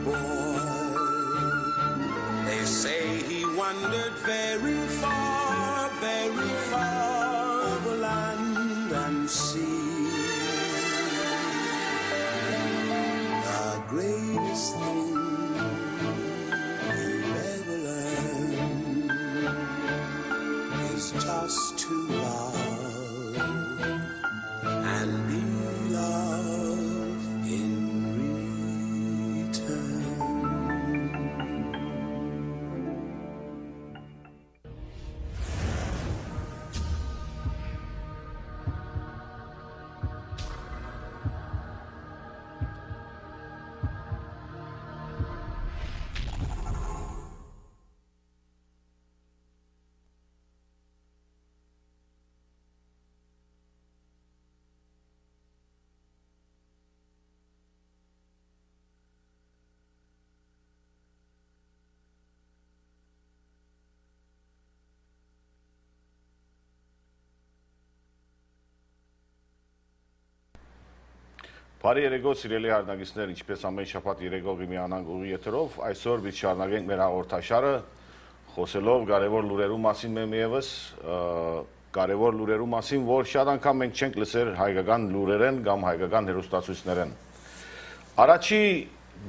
boy. They say he wandered very far over land and sea. The greatest thing you'll ever learn is just to love and be loved in return. Բարի երեկո, սիրելի հարնագիստներ, ինչպես ամեն շաբաթ երեկոյի միանանք ուղի եթերով, այսօր бид շարունակենք մեր հաղորդաշարը, խոսելով կարևոր լուրերու մասին մեմիևս, կարևոր լուրերու մասին, որ շատ անգամ մենք չենք լսեր հայկական լուրերեն կամ հայկական հեռուստացույցներեն։ Առաջի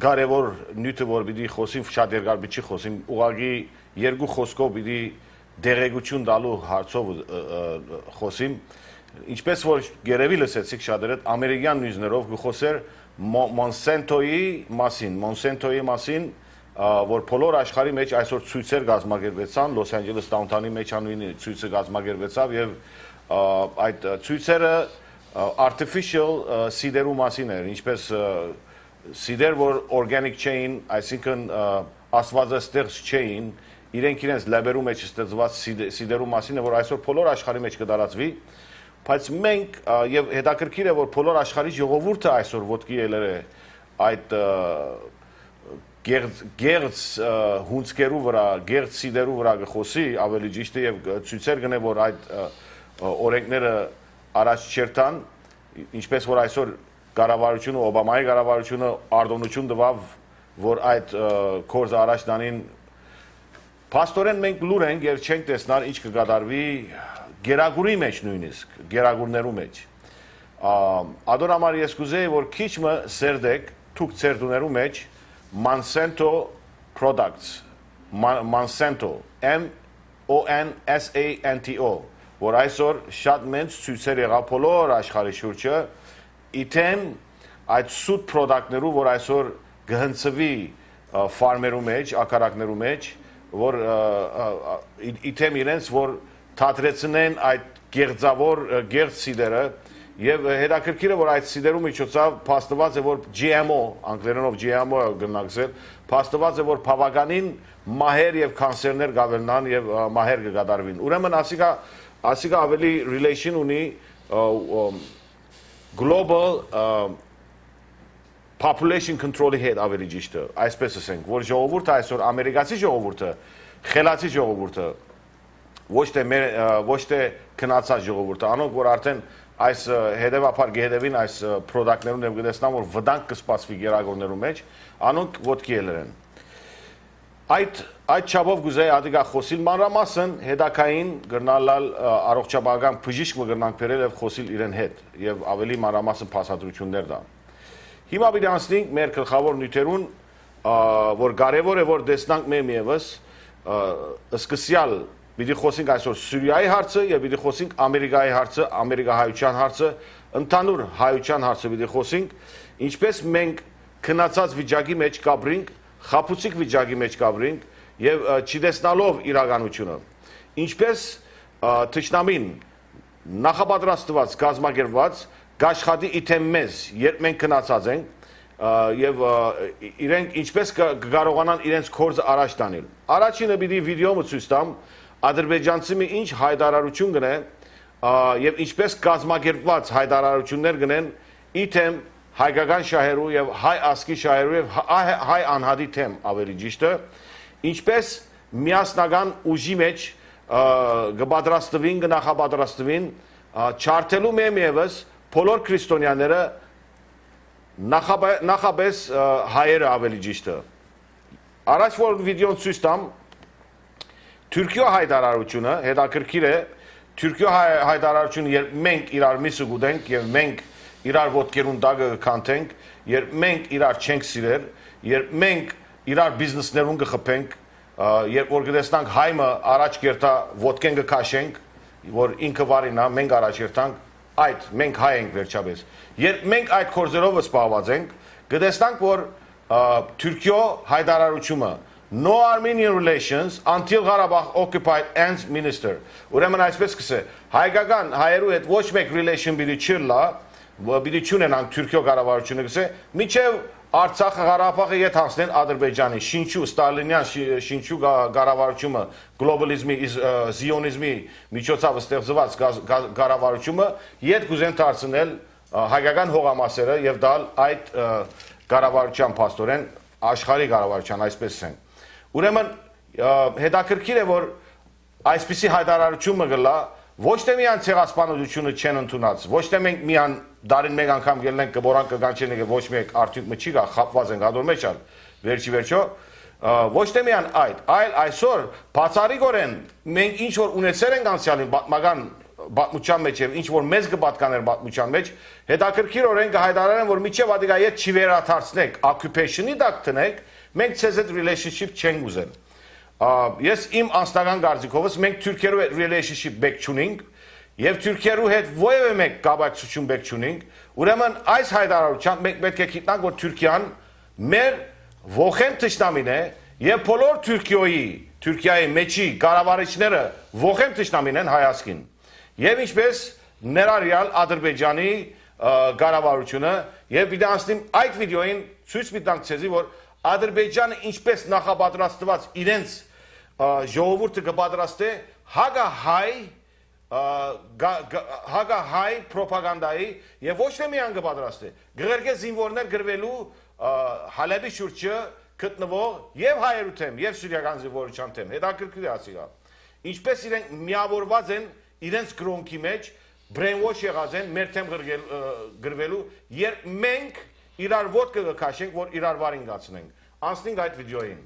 կարևոր նյութը, որ պիտի խոսիմ, շատ երկար պիտի խոսիմ, ուղղակի երկու խոսքով պիտի դեղեցություն տալու հարցով խոսիմ։ Ինչպես որ գերևի լսեցիք շատերդ ամերիկյան նյուզներով գխոսեր Monsanto-ի մասին, որ բոլոր աշխարհի մեջ այսօր ցույցեր կազմակերպվեցան, Լոս Անջելես դաունթաունի մեջ անունի ցույցը կազմակերպվեցավ եւ այդ ցույցերը artificial սիդերու մասին էր, ինչպես սիդեր, որ organic chain, այսինքն աստվածաստեղծ chain, իրենց լաբերու մեջ ստեղծված սիդերու մասին է, որ այսօր բոլոր աշխարհի մեջ կդարածվի։ Բայց մենք եւ հետաքրքիր է, որ բոլոր աշխարհի ժողովուրդը այսօր ոտքի ելեր է այդ գերց հունցկերու վրա, գերց սիդերու վրա գխոսի, ավելի ճիշտ է եւ ցույցեր գնե, որ այդ օրենքները առաջ չերտան, ինչպես որ այսօր կառավարությունը, Օբամայի կառավարությունը արտոնություն տվավ, որ այդ կորզը առաջ տանին։ Փաստորեն մենք լուր ենք եւ չենք տեսնալ ինչ կկատարվի գերագուրի մեջ նույնիսկ, գերագուրներու մեջ։ Ադոր համար ես կուզեի, որ քիչ մը սերդեք թուք ցերդուներու մեջ Monsanto products, Monsanto, M-O-N-S-A-N-T-O, որ այսօր շատ մեծ ցույցեր եղավ բոլոր աշխարհի շուրջը, իթեմ այդ սուտ պրոդակտներու, որ այսօր գհնցվի ֆարմերու մեջ, ակարակներու մեջ, որ իթեմ իրենց, որ թատրեցնեն այդ գեղձավոր գեղձ սիդերը եւ հետաքրքիր է, որ այդ սիդերու միջոցով փաստված է, որ GMO, անգլերենով GMO գնացել, փաստված է, որ բավականին մահեր եւ կանսերներ կավելնան եւ մահեր կկատարվին։ Ուրեմն ասիկա ավելի relation ունի global population control-ի հետ ավելի ճիշտ է, այսպես ասենք, որ ժողովուրդը այսօր ամերիկացի ժողովուրդը, խելացի ժողովուրդը ոչ թե քնացած ժողովուրդը, անոնք որ արդեն այս հետևաբար գեհդևին այս պրոդակտներուն եւ գտեսնան, որ վտանգ կսպասվի գերագորներու մեջ, անոնք ոտքի ելեր են։ Այդ չափով գուզեի ադիգա խոսիլ մանրամասն հետակային գրնալալ առողջապահական բժիշկ մգրնանք բերել եւ խոսիլ իրեն հետ եւ ավելի մանրամասն փաստադրություններ տա։ Հիմա պիտի անցնենք մեր գլխավոր նյութերուն, որ կարեւոր է որ տեսնանք մեմիևս սկսյալ պիտի խոսենք այսօր Սուրիայի հարցը եւ պիտի խոսենք Ամերիկայի հարցը, ամերիկահայության հարցը, ընդհանուր հայության հարցը պիտի խոսենք, ինչպես մենք քնացած վիճակի մեջ կապրինք, խաբուցիկ վիճակի մեջ կապրինք եւ չտեսնալով իրականությունը։ Ինչպես թշնամին նախապատրաստված կազմակերպված կաշխատի իթեմ մեզ, երբ մենք քնացած ենք եւ իրենք ինչպես կկարողանան իրենց կորձը առաջ տանել։ Առաջինը պիտի վիդեոը ցույց տամ ադրբեջանցի մի ինչ հայտարարություն գնե եւ ինչպես կազմակերպված հայտարարություններ գնեն իթեմ հայկական շահերու եւ հայ ասկի շահերու եւ հայ անհատի թեմ ավելի ճիշտը ինչպես միասնական ուժի մեջ կպատրաստվին կնախապատրաստվին չարթելու մեմիևս բոլոր քրիստոնյաները նախապես հայերը ավելի ճիշտը։ Առաջ որ վիդեոն ցույց տամ, Թուրքիո հայտարարությունը հետաքրքիր է, Թուրքիո հայտարարությունը, երբ մենք իրար միսը գուտենք եւ մենք իրար ոտքերուն դագը կանթենք, երբ մենք իրար չենք սիրել, երբ մենք իրար բիզնեսներուն կխփենք, երբ որ գտեսնանք հայմը առաջ կերտա ոտքեն կքաշենք, որ ինքը վարինա, մենք առաջ երթանք, այդ մենք հայ ենք վերջապես։ Երբ մենք այդ կորձերով զբաղված ենք, կտեսնանք, որ Թուրքիո հայտարարությունը No Armenian relations until Karabakh occupied ends minister։ Ուրեմն այսպես կսե, հայկական հայերու հետ ոչ մեկ relation պիտի չլա, պիտի չունենանք Թուրքիո կառավարությունը կսե, միջև Արցախը Ղարաբաղը ետ հանցնեն Ադրբեջանի, շինչու Ստալինյան շինչու կառավարությունը, գլոբալիզմի, զիոնիզմի միջոցով ստեղծված կառավարությունը ետ կուզեն դարձնել հայկական հողամասերը եւ դալ այդ կառավարության փաստորեն աշխարհի կառավարության այսպես են։ Ուրեմն հետաքրքիր է որ այսպիսի հայտարարությունը գլա ոչ թե միան ցեղասպանությունը չեն ընդունած, ոչ թե մենք միան դարին մեկ անգամ ելնենք կբորան կգանչեն եւ ոչ մեկ արդյունք չի գա խապված են գադոր մեջ ալ վերջի վերջո ոչ թե միան այլ այսօր բացառիկորեն մենք ինչ որ ունեցել ենք անցյալին պատմական պատմության մեջ եւ ինչ որ մեզ կպատկաներ պատմության մեջ հետաքրքիրորեն կհայտարարեն որ միջև ադիգա ետ չի վերադարձնեք occupation-ի դակ տնեք մենք ցեզ այդ relationship չենք ուզել ես իմ անձնական կարծիքովս մենք Թուրքիերու հետ relationship բեք չունենք եւ Թուրքիերու հետ ովևէ մեկ կապակցություն բեք չունենք ուրեմն այս հայտարարությամբ մենք պետք է գիտնանք որ Թուրքիան մեր ողեն թշնամին է եւ բոլոր Թուրքիայի մեջի կառավարիչները ողեն թշնամին են հայացքին եւ ինչպես ներառյալ Ադրբեջանի կառավարությունը եւ պիտի անցնեմ այդ վիդեոին ցույց տանք ցեզի որ Ադրբեջանը ինչպես նախապատրաստված իրենց ժողովուրդը կպատրաստե հագահայ պրոպագանդայի եւ ոչ թե միան կպատրաստե գղերգե զինվորներ գրվելու Հալեբի շուրջը գտնվող եւ հայերու թեմ եւ սիրիական զինվորության թեմ հետաքրքիր է ասիգա ինչպես իրենք միավորված են իրենց կրոնքի մեջ brainwash եղած են մեր թեմ գրվելու երբ մենք իրար ոտքը կքաշենք որ իրար վարին գացնենք անցնենք այդ վիդեոին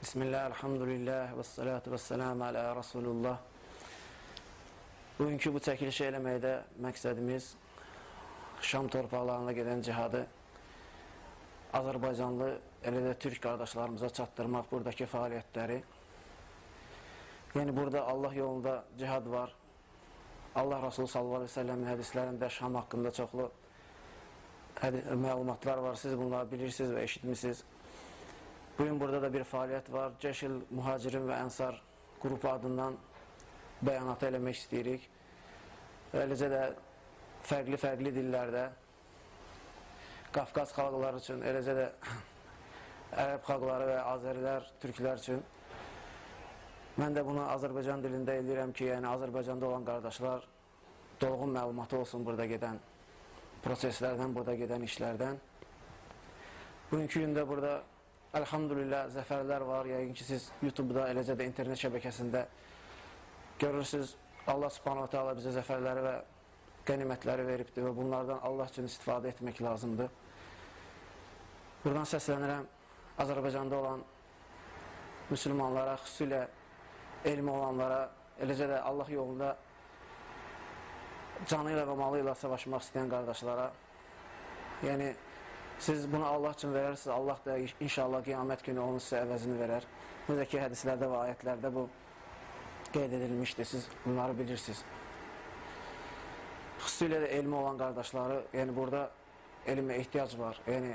Bismillah, elhamdülillah, ve salatu ve selamu ala Resulullah. Bugünkü bu çəkilişi eləməkdə məqsədimiz Şam torpaqlarına gedən cihadı Azərbaycanlı, elə də Türk qardaşlarımıza çatdırmaq buradakı fəaliyyətləri. Yəni burada Allah yolunda cihad var. Allah Resulü sallallahu aleyhi ve sellemin hədislərində Şam haqqında çoxlu məlumatlar var. Siz bunları bilirsiniz və eşitmişsiniz. Bugün burada da bir fəaliyyət var. Cəşil Muhacirin və Ənsar qrupu adından bəyanatı eləmək istəyirik. Eləcə də fərqli dillərdə Qafqaz xalqları üçün, eləcə də Ərəb xalqları və Azərilər, Türklər üçün. Mən də bunu Azərbaycan dilində eləyirəm ki, yəni Azərbaycanda olan qardaşlar dolğun məlumatı olsun burada gedən proseslərdən, burada gedən işlərdən. Bugünkü gündə burada elhamdülillah zəfərlər var. Yəqin ki, siz YouTube-da, eləcə də internet şəbəkəsində görürsünüz. Allah subhanahu wa ta'ala bizə zəfərləri və qənimətləri veribdir və bunlardan Allah üçün istifadə etmək lazımdır. Buradan səslənirəm Azərbaycanda olan müsəlmanlara, xüsusilə elmi olanlara, eləcə də Allah yolunda canı ilə və malı ilə savaşmaq istəyən qardaşlara. Yəni, siz bunu Allah üçün verərsiniz, Allah da inşallah qiyamət günü onun sizə əvəzini verər. Necə ki, hədislərdə və ayətlərdə bu qeyd edilmişdir, siz bunları bilirsiniz. Xüsusilə də elmi olan qardaşları, yəni burada elmə ehtiyac var. Yəni,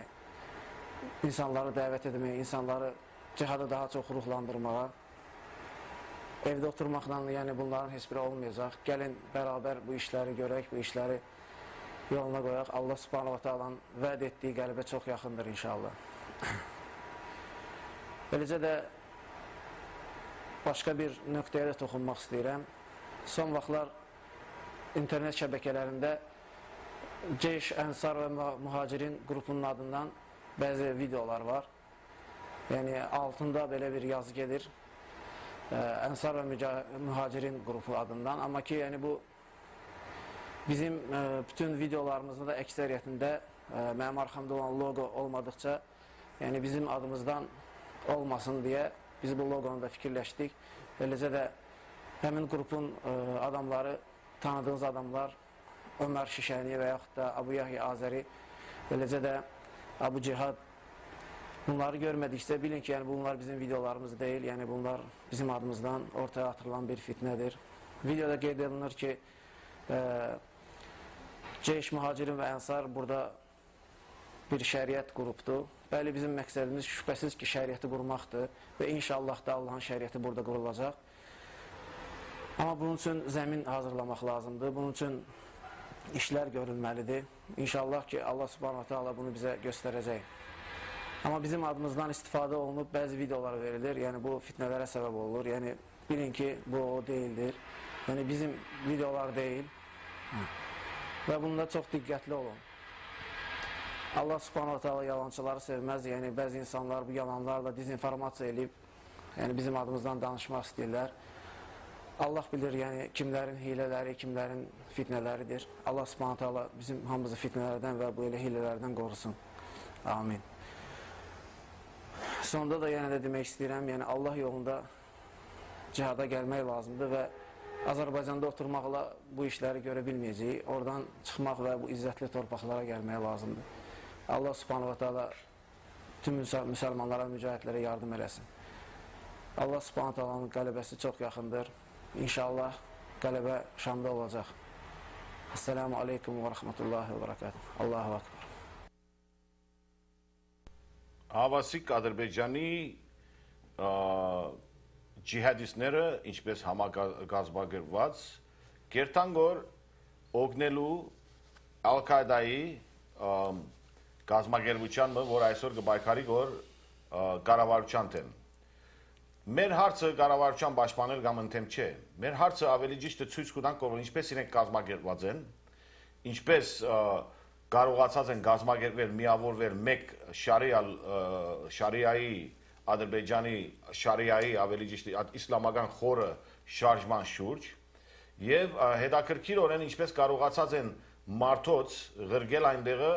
insanları dəvət etməyə, insanları cihada daha çox ruhlandırmağa. Evdə oturmaqla, yəni bunların heç biri olmayacaq. Gəlin, bərabər bu işləri görək, bu işləri yoluna qoyaq. Allah subhanahu wa ta'alanın vəd etdiyi qəlbə çox yaxındır inşallah. Eləcə də başqa bir nöqtəyə də toxunmaq istəyirəm. Son vaxtlar internet şəbəkələrində Ceyş, Ensar ve Muhacirin grubunun adından bazı videolar var. Yani altında böyle bir yazı gelir. Ensar ve Muhacirin grubu adından. Ama ki yani bu bizim bütün videolarımızda da ekseriyetinde benim arkamda olan logo olmadıkça yani bizim adımızdan olmasın diye biz bu logonun da fikirleştik. Böylece de hemin grubun adamları, tanıdığınız adamlar Ömer Şişəni və yaxud da Abu Yahya Azəri, beləcə də Abu Cihad, bunları görmədiksə bilin ki, yəni bunlar bizim videolarımız deyil, yəni bunlar bizim adımızdan ortaya atılan bir fitnədir. Videoda qeyd edilir ki, Ceyş, Muhacirin və Ənsar burada bir şəriət qrupdur. Bəli, bizim məqsədimiz şübhəsiz ki, şəriəti qurmaqdır və inşallah da Allahın şəriəti burada qurulacaq. Amma bunun üçün zəmin hazırlamaq lazımdır, bunun üçün işlər görülməlidir. İnşallah ki, Allah subhanahu ta'ala bunu bizə göstərəcək. Amma bizim adımızdan istifadə olunub bəzi videolar verilir, yəni bu fitnələrə səbəb olur. Yəni bilin ki, bu o deyildir. Yəni bizim videolar deyil və bunda çox diqqətli olun. Allah subhanahu ta'ala yalançıları sevməz, yəni bəzi insanlar bu yalanlarla dezinformasiya edib, yəni bizim adımızdan danışmaq istəyirlər. Allah bilir, yəni kimlərin hilələri, kimlərin fitnələridir. Allah subhanahu ta'ala bizim hamımızı fitnələrdən və bu elə hilələrdən qorusun. Amin. Sonda da yenə də demək istəyirəm, yəni Allah yolunda cihada gəlmək lazımdır və Azərbaycanda oturmaqla bu işləri görə bilməyəcəyik. Oradan çıxmaq və bu izzətli torpaqlara gəlmək lazımdır. Allah subhanahu ta'ala tüm müsəlmanlara, mücahidlərə yardım eləsin. Allah subhanahu ta'alanın qələbəsi çox yaxındır. İnşallah qələbə Şamda olacaq. Esselamu aleyküm və rəhmətullahi və bərəkatuhu. Allahu akbar. Հավասիկ Ադրբեջանի ջիհադիստները, ինչպես համագազբագրված, կերտան գոր օգնելու Ալ-Կայդայի գազագերբությանը, որ այսօր կբայքարի գոր կառավարության դեմ։ Մեր հարցը կառավարության պաշտպանել կամ ընդեմ չէ։ Մեր հարցը ավելի ճիշտ է ցույց կտանք, որ ինչպես իրենք կազմակերպված են, ինչպես կարողացած են կազմակերպվել, միավորվել մեկ շարիայի Ադրբեջանի շարիայի ավելի ճիշտ իսլամական խորը շարժման շուրջ եւ հետաքրքիրորեն ինչպես կարողացած են մարդոց ղրգել այնտեղը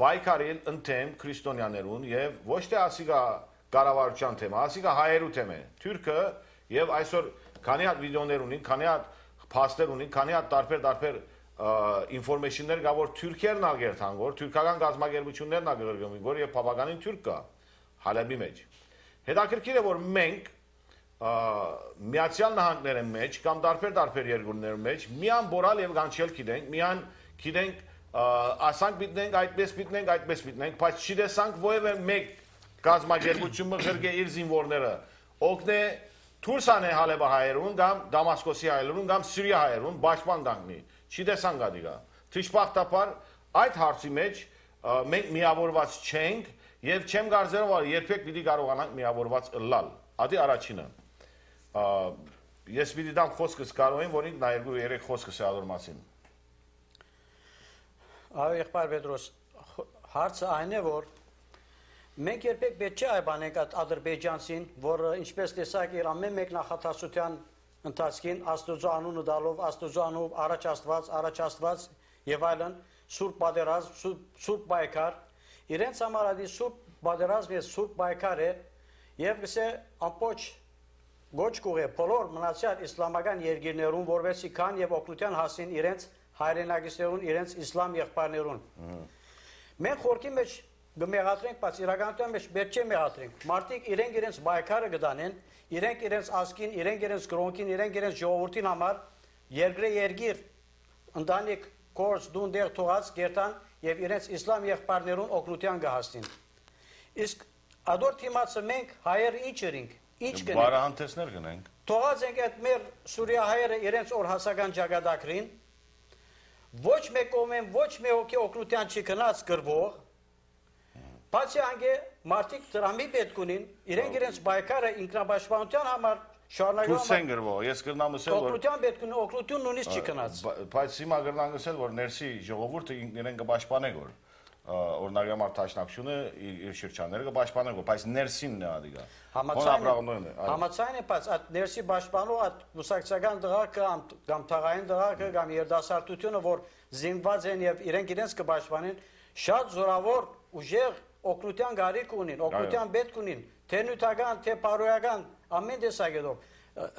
բայկարել ընդեմ քրիստոնյաներուն եւ ոչ թե ասիգա կառավարության թեմա, ասիգա հայերու թեմա թուրքը եւ այսօր քանի հատ վիդեոներ ունին, քանի հատ փաստեր ունին, քանի հատ տարբեր ինֆորմացիաներ կա որ թուրքերն ալգերթան որ թուրքական գազագերբություններն ալգերգում որ եւ բավականին թուրք կա Հալեբի մեջ հետաքրքիր է որ մենք Միացյալ Նահանգների մեջ կամ տարբեր երկրների մեջ միան բորալ եւ գանչել գիտենք միան գիտենք ասանք պիտենք այդպես պիտենք բայց չտեսանք ովևէ մեկ գազագերբությունը ղրգե իր զինվորները օգնե Թուրքսան է Հալեբը հայերուն կամ Դամասկոսի հայերուն կամ Սիրիա հայերուն պաշտպան կանգնի չտեսան գադիգա թշպախտապար այդ հարցի մեջ մենք միավորված չենք եւ չեմ կարծում որ երբեք պիտի կարողանանք միավորված ըլլալ ադի առաջինը ես պիտի դամ խոսքս կարող եմ որ ինք նա երեք խոսքս է ալոր մասին այո եղբայր Պետրոս հարցը այն է որ մենք երբեք պետք չէ այբանենք այդ ադրբեջանցին որը ինչպես տեսակ իր ամեն մեկ նախատասության ընթացքին Աստծո անունը դալով Աստծո անունով առաջ Աստված եւ այլն սուրբ պատերազմ սուրբ բայկար իրենց համար ադի սուրբ պատերազմ եւ սուրբ բայկար է եւ գսե ամբողջ գոչ կուղե բոլոր մնացյալ իսլամական երկիրներուն որովհետեւ քան եւ օգնության հասին իրենց հայրենագիստերուն իրենց իսլամ եղբայրներուն մենք խորքի մեջ գմեղատրենք բայց իրականության մեջ պետք չէ մեղատրենք մարդիկ իրենց բայկարը գտանեն իրենք իրենց ազգին իրենք իրենց կրոնքին իրենք իրենց ժողովրդին համար երկիր ընտանիք կորս դուն դեղ թողած գերտան եւ իրենց իսլամ եղբայրներուն օգնության գահստին իսկ ադոր թիմացը մենք հայերը ինչ գնենք բարահանտեսներ գնենք թողած ենք այդ մեր Սուրիա հայերը իրենց օրհասական ճակատագրին ոչ մեկ կողմեն ոչ մի հոգի օգնության չի գնաց գրվող Բացի անգե մարդիկ դրամի պետք ունին, իրենք իրենց բայկարը ինքնապաշտպանության համար Թուրքեն գրվող, ես կրնամ ասել, որ օգնության պետք է օգնություն նույնիսկ չի գնաց։ բայց հիմա կրնամ ասել, որ ներսի ժողովուրդը իրեն կպաշտպանեն, որ օրինակ Տաշնակցությունը իր շրջանները կպաշտպանեն, բայց ներսինն է ադիգա։ Համաձայն է, բայց այդ ներսի պաշտպանող այդ մուսակցական դղակը կամ թաղային դղակը կամ երիտասարդությունը, որ զինված են եւ իրենց կպաշտպանեն, շատ զորավոր ուժեղ օգնության գարիք ունին, օգնության պետք ունին, թե նյութական, թե բարոյական, ամեն տեսակետով։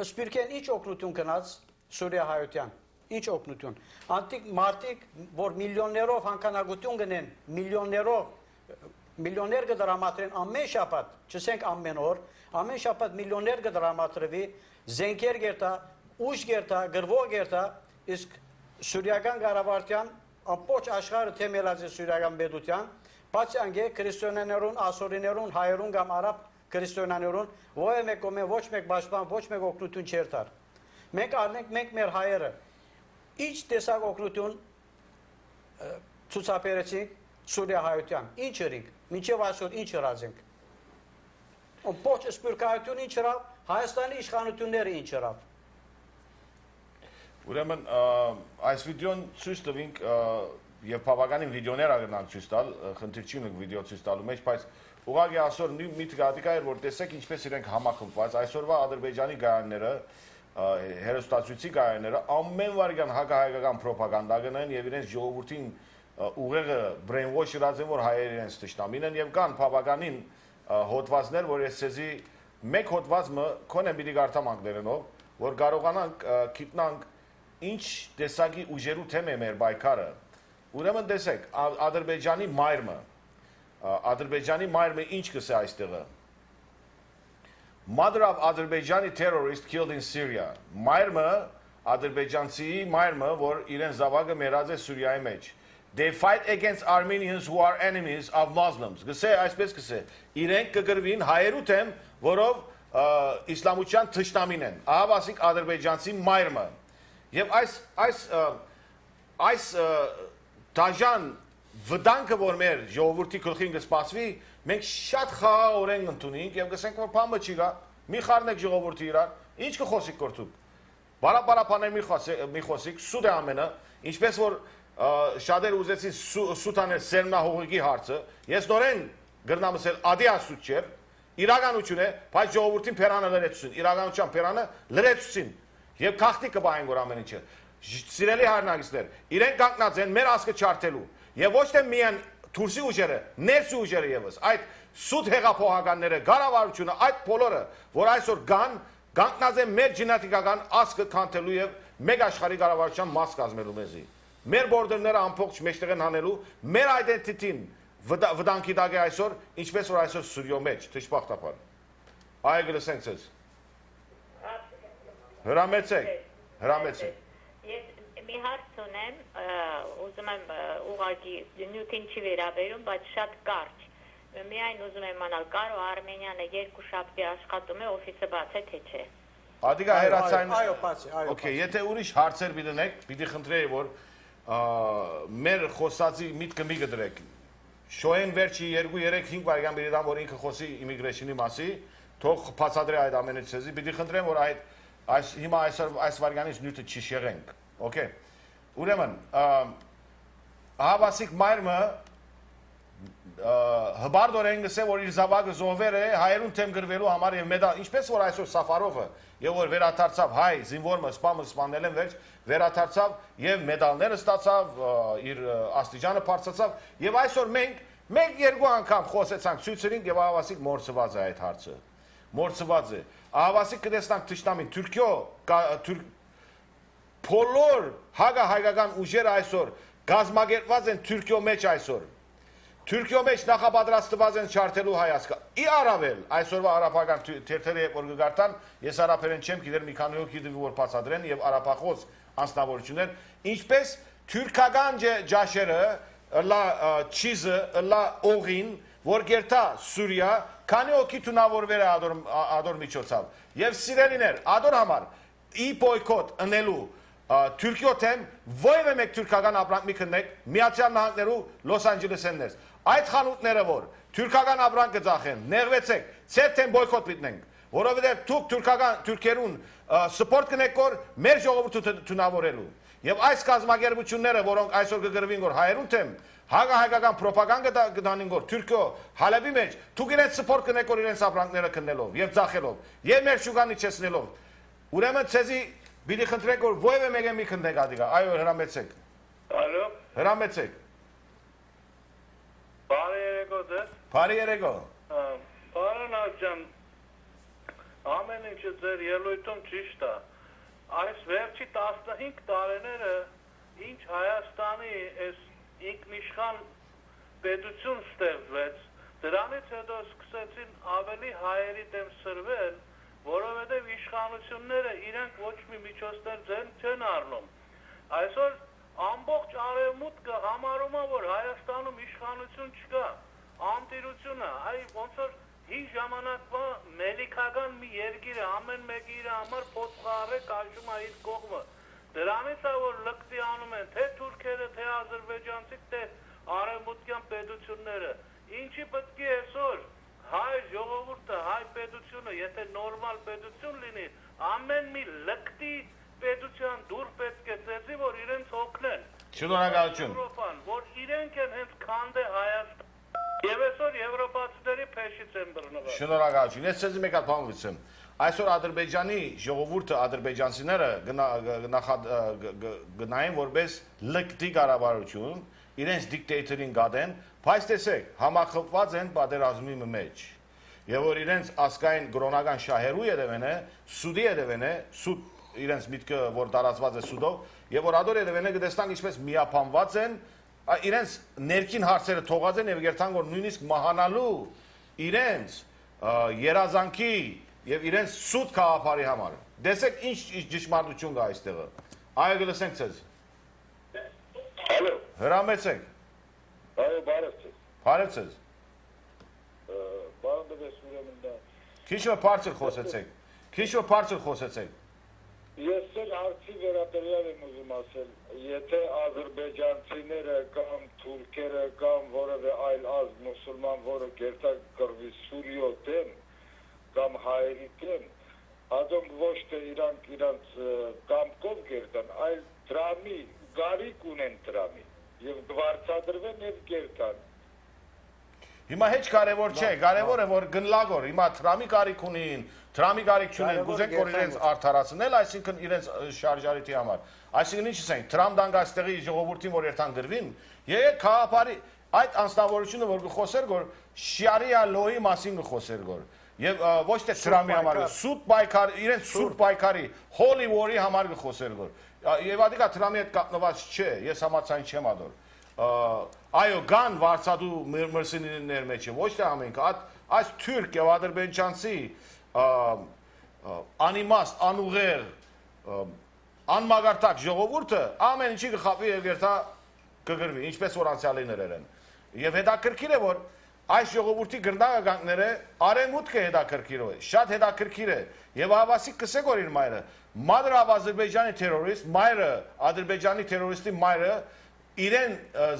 Սպիրկեն ինչ օգնություն գնաց Սուրիա հայության, ինչ օգնություն։ Անտիկ մարդիկ, որ միլիոններով հանքանագություն գնեն, միլիոններ կդրամատրեն ամեն շաբաթ, չսենք ամեն օր, ամեն շաբաթ միլիոններ կդրամատրվի, զենքեր գերտա, ուժ գերտա, գրվող գերտա, իսկ Սուրիական կառավարության ամբողջ աշխարհը թեմելած է Սուրիական պետության, բացի անգե քրիստոնյաներուն, ասորիներուն, հայերուն կամ արաբ քրիստոնյաներուն, ոչ մեկ կողմեն, ոչ մեկ պաշտպան, ոչ մեկ օգնություն չէր տար։ Մենք առնենք, մենք մեր հայերը ինչ տեսակ օգնություն ցուցաբերեցինք Սուրիա հայության, ինչ ըրինք, մինչև այսօր ինչ հրազենք։ Ամբողջ սպիրկայությունը ինչ հրավ, Հայաստանի իշխանությունները ինչ հրավ։ Ուրեմն այս վիդեոն ցույց տվինք եւ բավականին վիդեոներ ագնանք ցույց տալ, խնդիր չի ունենք վիդեո ցույց տալու մեջ, բայց ուղղակի այսօր մի տղատիկա էր, որ տեսեք ինչպես իրենք համախմբված, այսօրվա Ադրբեջանի գայանները, հերոստացույցի գայանները ամեն վարյան հակահայկական ռոպագանդա գնեն եւ իրենց ժողովրդին ուղեղը brainwash իրած են, որ հայերը իրենց ճշտամին են եւ կան բավականին հոդվածներ, որ ես ցեզի մեկ հոդվածը քոնե պիտի գարտամանք դերենով, որ կարողանանք գիտնանք ինչ տեսակի ուժերու թեմ է մեր բայկարը։ Ուրեմն տեսեք, Ադրբեջանի մայրը ինչ կսե այստեղը։ Mother of Azerbaijani terrorist killed in Syria։ Մայրը ադրբեջանցի մայրը, որ իրեն զավակը մերած է Սուրիայի մեջ։ They fight against Armenians who are enemies of Muslims։ Գսե այսպես գսե, իրենք կգրվին հայերու թեմ, որով իսլամության թշնամին են։ Ահավասիկ ադրբեջանցի մայրը։ Եվ այս դաժան վտանգը, որ մեր ժողովրդի գլխին կսպասվի, մենք շատ խաղաղորեն ընդունենք եւ գսենք, որ բամը չի գա, մի խառնեք ժողովրդի իրար, ինչ կխոսիկ կորտուկ։ Բարապարապաներ մի խոսիկ, սուտ է ամենը, ինչպես որ շատեր ուզեցին սուտանել սերմնահողիկի հարցը, ես նորեն գրնամ ասել ադի ասուտ չէր, իրականություն է, բայց ժողովրդին փերանը լրեցուցին, իրականության փերանը լրեցուցին եւ քաղտի կբային որ ամեն ինչը։ Սիրելի հայրենակիցներ, իրենք կանգնած են մեր ասկը չարթելու եւ ոչ թե միայն Թուրսի ուժերը, ներսի ուժերը եւս, այդ սուտ հեղափոխականները, ղարավարությունը, այդ բոլորը, որ այսօր կանգնած են մեր գենետիկական ասկը քանթելու եւ մեկ աշխարհի ղարավարության մաս կազմելու մեզի։ Մեր բորդերները ամբողջ մեջտեղ են հանելու, մեր identity-ին վտանգի տակ է այսօր, ինչպես որ այսօր Սուրիո մեջ, թշպախտապար։ Այ գլսենք ցես։ Հրամեցեք։ Ես մի հարց ունեմ, ուզում եմ ուղղակի նյութին չի վերաբերում, բայց շատ կարճ։ Միայն ուզում եմ իմանալ, կարո Արմենիանը 2 շաբթի աշխատում է, օֆիսը բաց է, թե չէ։ Ադիգա հերացային։ Այո, բաց է, այո։ Okay, եթե ուրիշ հարցեր դնեք, պիտի խնդրեի, որ մեր խոսածի միտքը մի գդրեք։ Շոեն վերջի 2-3-5 վայրկյան բերիդան, որ ինքը խոսի իմիգրեշնի մասի, թող բացատրի այդ ամենը ցեզի, պիտի խնդրեմ, որ հիմա այս վայրկյանից նյութը չի շեղենք։ Okay։ Ուրեմն, ահավասիկ մայրը հբարդորեն գսե, որ իր զավակը զոհվեր է հայերուն թեմ գրվելու համար եւ մեդալ, ինչպես որ այսօր Սաֆարովը եւ որ վերադարձավ հայ զինվորը սպանել են վերջ, վերադարձավ եւ մեդալները ստացավ, իր աստիճանը բարձրացավ եւ այսօր մենք 1-2 անգամ խոսեցանք, ցույցերին եւ ահավասիկ մորցված է այդ հարցը։ Մորցված է։ Ահավասիկ կտեսնանք Թշնամին, Թուրքիո բոլոր հակահայկական ուժերը այսօր գազམ་ագերված են Թուրքիո մեջ այսօր։ Թուրքիո մեջ նախապատրաստված են չարթելու հայացքը։ Ի առավել այսօրվա արաբական թերթերը որ կգարտան, ես արաբերեն չեմ գիտեր մի քանի հոգի դվի որ բացադրեն եւ արաբախոս անձնավորություններ, ինչպես թուրքական ջաշերը, լա չիզը, լա օղին, որ գերտա Սուրիա, քանի հոգի թունավորվեր է ադոր միջոցով։ Եվ սիրելիներ, ադոր համար ի բոյկոտ ընելու Թուրքիո թեմ ովևէ մեկ թուրքական ապրանք մի քննեք Միացյալ Նահանգներու Լոս Անջելեսեն ներս։ Այդ խանութները որ թուրքական ապրանք կձախեն, նեղվեցեք, ցեր թեմ բոյկոտ պիտնենք։ որովհետև դուք թուրքերուն սպորտ կնեք որ մեր ժողովուրդը թունավորելու։ Եվ այս կազմակերպությունները, որոնք այսօր կգրվին որ հայերուն թեմ, հագահայկական պրոպագանդա կդանին որ Թուրքիո Հալեբի մեջ դուք իրենց սպորտ կնեք որ իրենց ապրանքները քննելով եւ ձախելով եւ մեր շուկան իջեցնելով։ Ուրեմն ցեզի պիտի խնդրենք որ ովևէ մեկը մի քննեք ադիգա, այո հրամեցեք։ Ալո։ Հրամեցեք։ Բարի երեկո ձեզ։ Բարի երեկո։ Պարոն Աջան, ամեն ինչը ձեր ելույթում ճիշտ է։ Այս վերջի 15 տարիները ինչ Հայաստանի այս ինքնիշխան պետություն ստեղծվեց, դրանից հետո սկսեցին ավելի հայերի դեմ սրվել, որովհետև իշխանությունները իրենք ոչ մի միջոցներ չեն առնում։ Այսօր ամբողջ արևմուտքը համարում է, որ Հայաստանում իշխանություն չկա, անտիրությունը, այ ոնց որ հին ժամանակվա մելիքական մի երկիր է, ամեն մեկը իր համար փոթխարը կաշում է իր կողմը։ Դրանից է որ լկտի անում են թե թուրքերը, թե ադրբեջանցիք, թե արևմուտքյան պետությունները։ Ինչի պետք է այսօր հայ ժողովուրդը, հայ պետությունը, եթե նորմալ պետություն լինի, ամեն մի լկտի պետության դուր պետք է ծեծի, որ իրենց օգնեն։ Շնորհակալություն։ Որ իրենք են հենց քանդե Հայաստան։ Եվ այսօր եվրոպացիների փեշից են բռնվել։ Շնորհակալություն։ Ես ցեզի մեկ հատ բան վստահ։ Այսօր Ադրբեջանի ժողովուրդը, ադրբեջանցիները գնային որպես լկտի կառավարություն, իրենց դիկտատորին գադեն, բայց տեսեք, համախմբված են պատերազմի մեջ։ Եվ որ իրենց ասկային գրոնական շահերու երևեն է, սուդի երևեն է, սուդ իրենց միտքը որ տարածված է սուդով, եւ որ ադոր երևեն է գտեսնանք ինչպես միապանված են, իրենց ներքին հարցերը թողած են եւ երթան որ նույնիսկ մահանալու իրենց երազանքի եւ իրենց սուտ քաղաքարի համար։ Դեսեք ինչ ճշմարտություն կա այստեղը։ Այո գլսենք ցեզ։ Ալո։ Հրամեցեք։ Այո, բարև ձեզ։ Բարև ձեզ։ Բարև ձեզ ուրեմն դա։ Քիչ բարձր խոսեցեք։ Քիչ բարձր խոսեցեք։ Ես էլ հարցի վերաբերյալ եմ ուզում ասել, եթե ադրբեջանցիները կամ թուրքերը կամ որևէ այլ ազգ մուսուլման, որը գերտակ կռվի Սուրիո դեմ կամ հայերի դեմ, adonk ոչ թե իրանք կամքով գերտան, այլ դրամի, գարիք ունեն դրամի եւ դվարցադրվեն եւ գերտան։ Հիմա հեչ կարևոր չէ, կարևոր է որ գնլագոր, հիմա տրամի կարիք ունին, տրամի կարիք չունեն, գուզենք որ իրենց արդարացնել, այսինքն իրենց շարժարիթի համար։ Այսինքն ինչ ասենք, Տրամփ դանգաստեղի ժողովրդին որ երթան գրվին, եկեք քաղաքարի այդ անձնավորությունը որ գխոսեր որ շարիա լոյի մասին գխոսեր որ եւ ոչ թե Տրամփի համար, սուտ պայքար, իրենց սուտ պայքարի, հոլի որի համար գխոսեր որ։ Եվ ադիկա Տրամփի հետ կապնված չէ, ես համաձայն չեմ ադոր։ Այո, կան վարչադու մրցիներ մեջ, ոչ թե ամենքը, այս թուրք եւ ադրբեջանցի անիմաստ, անուղեր, անմագարտակ ժողովուրդը ամեն ինչի կխապվի եւ երթա կգրվի, ինչպես որ անցյալիներ են։ Եվ հետաքրքիր է որ այս ժողովրդի գրնագանքները արևմուտքը հետաքրքիր է, շատ հետաքրքիր է եւ հավասիկ կսեք որ իր մայրը, մադրը Ադրբեջանի terrorist, մայրը Ադրբեջանի terroristի մայրը իրեն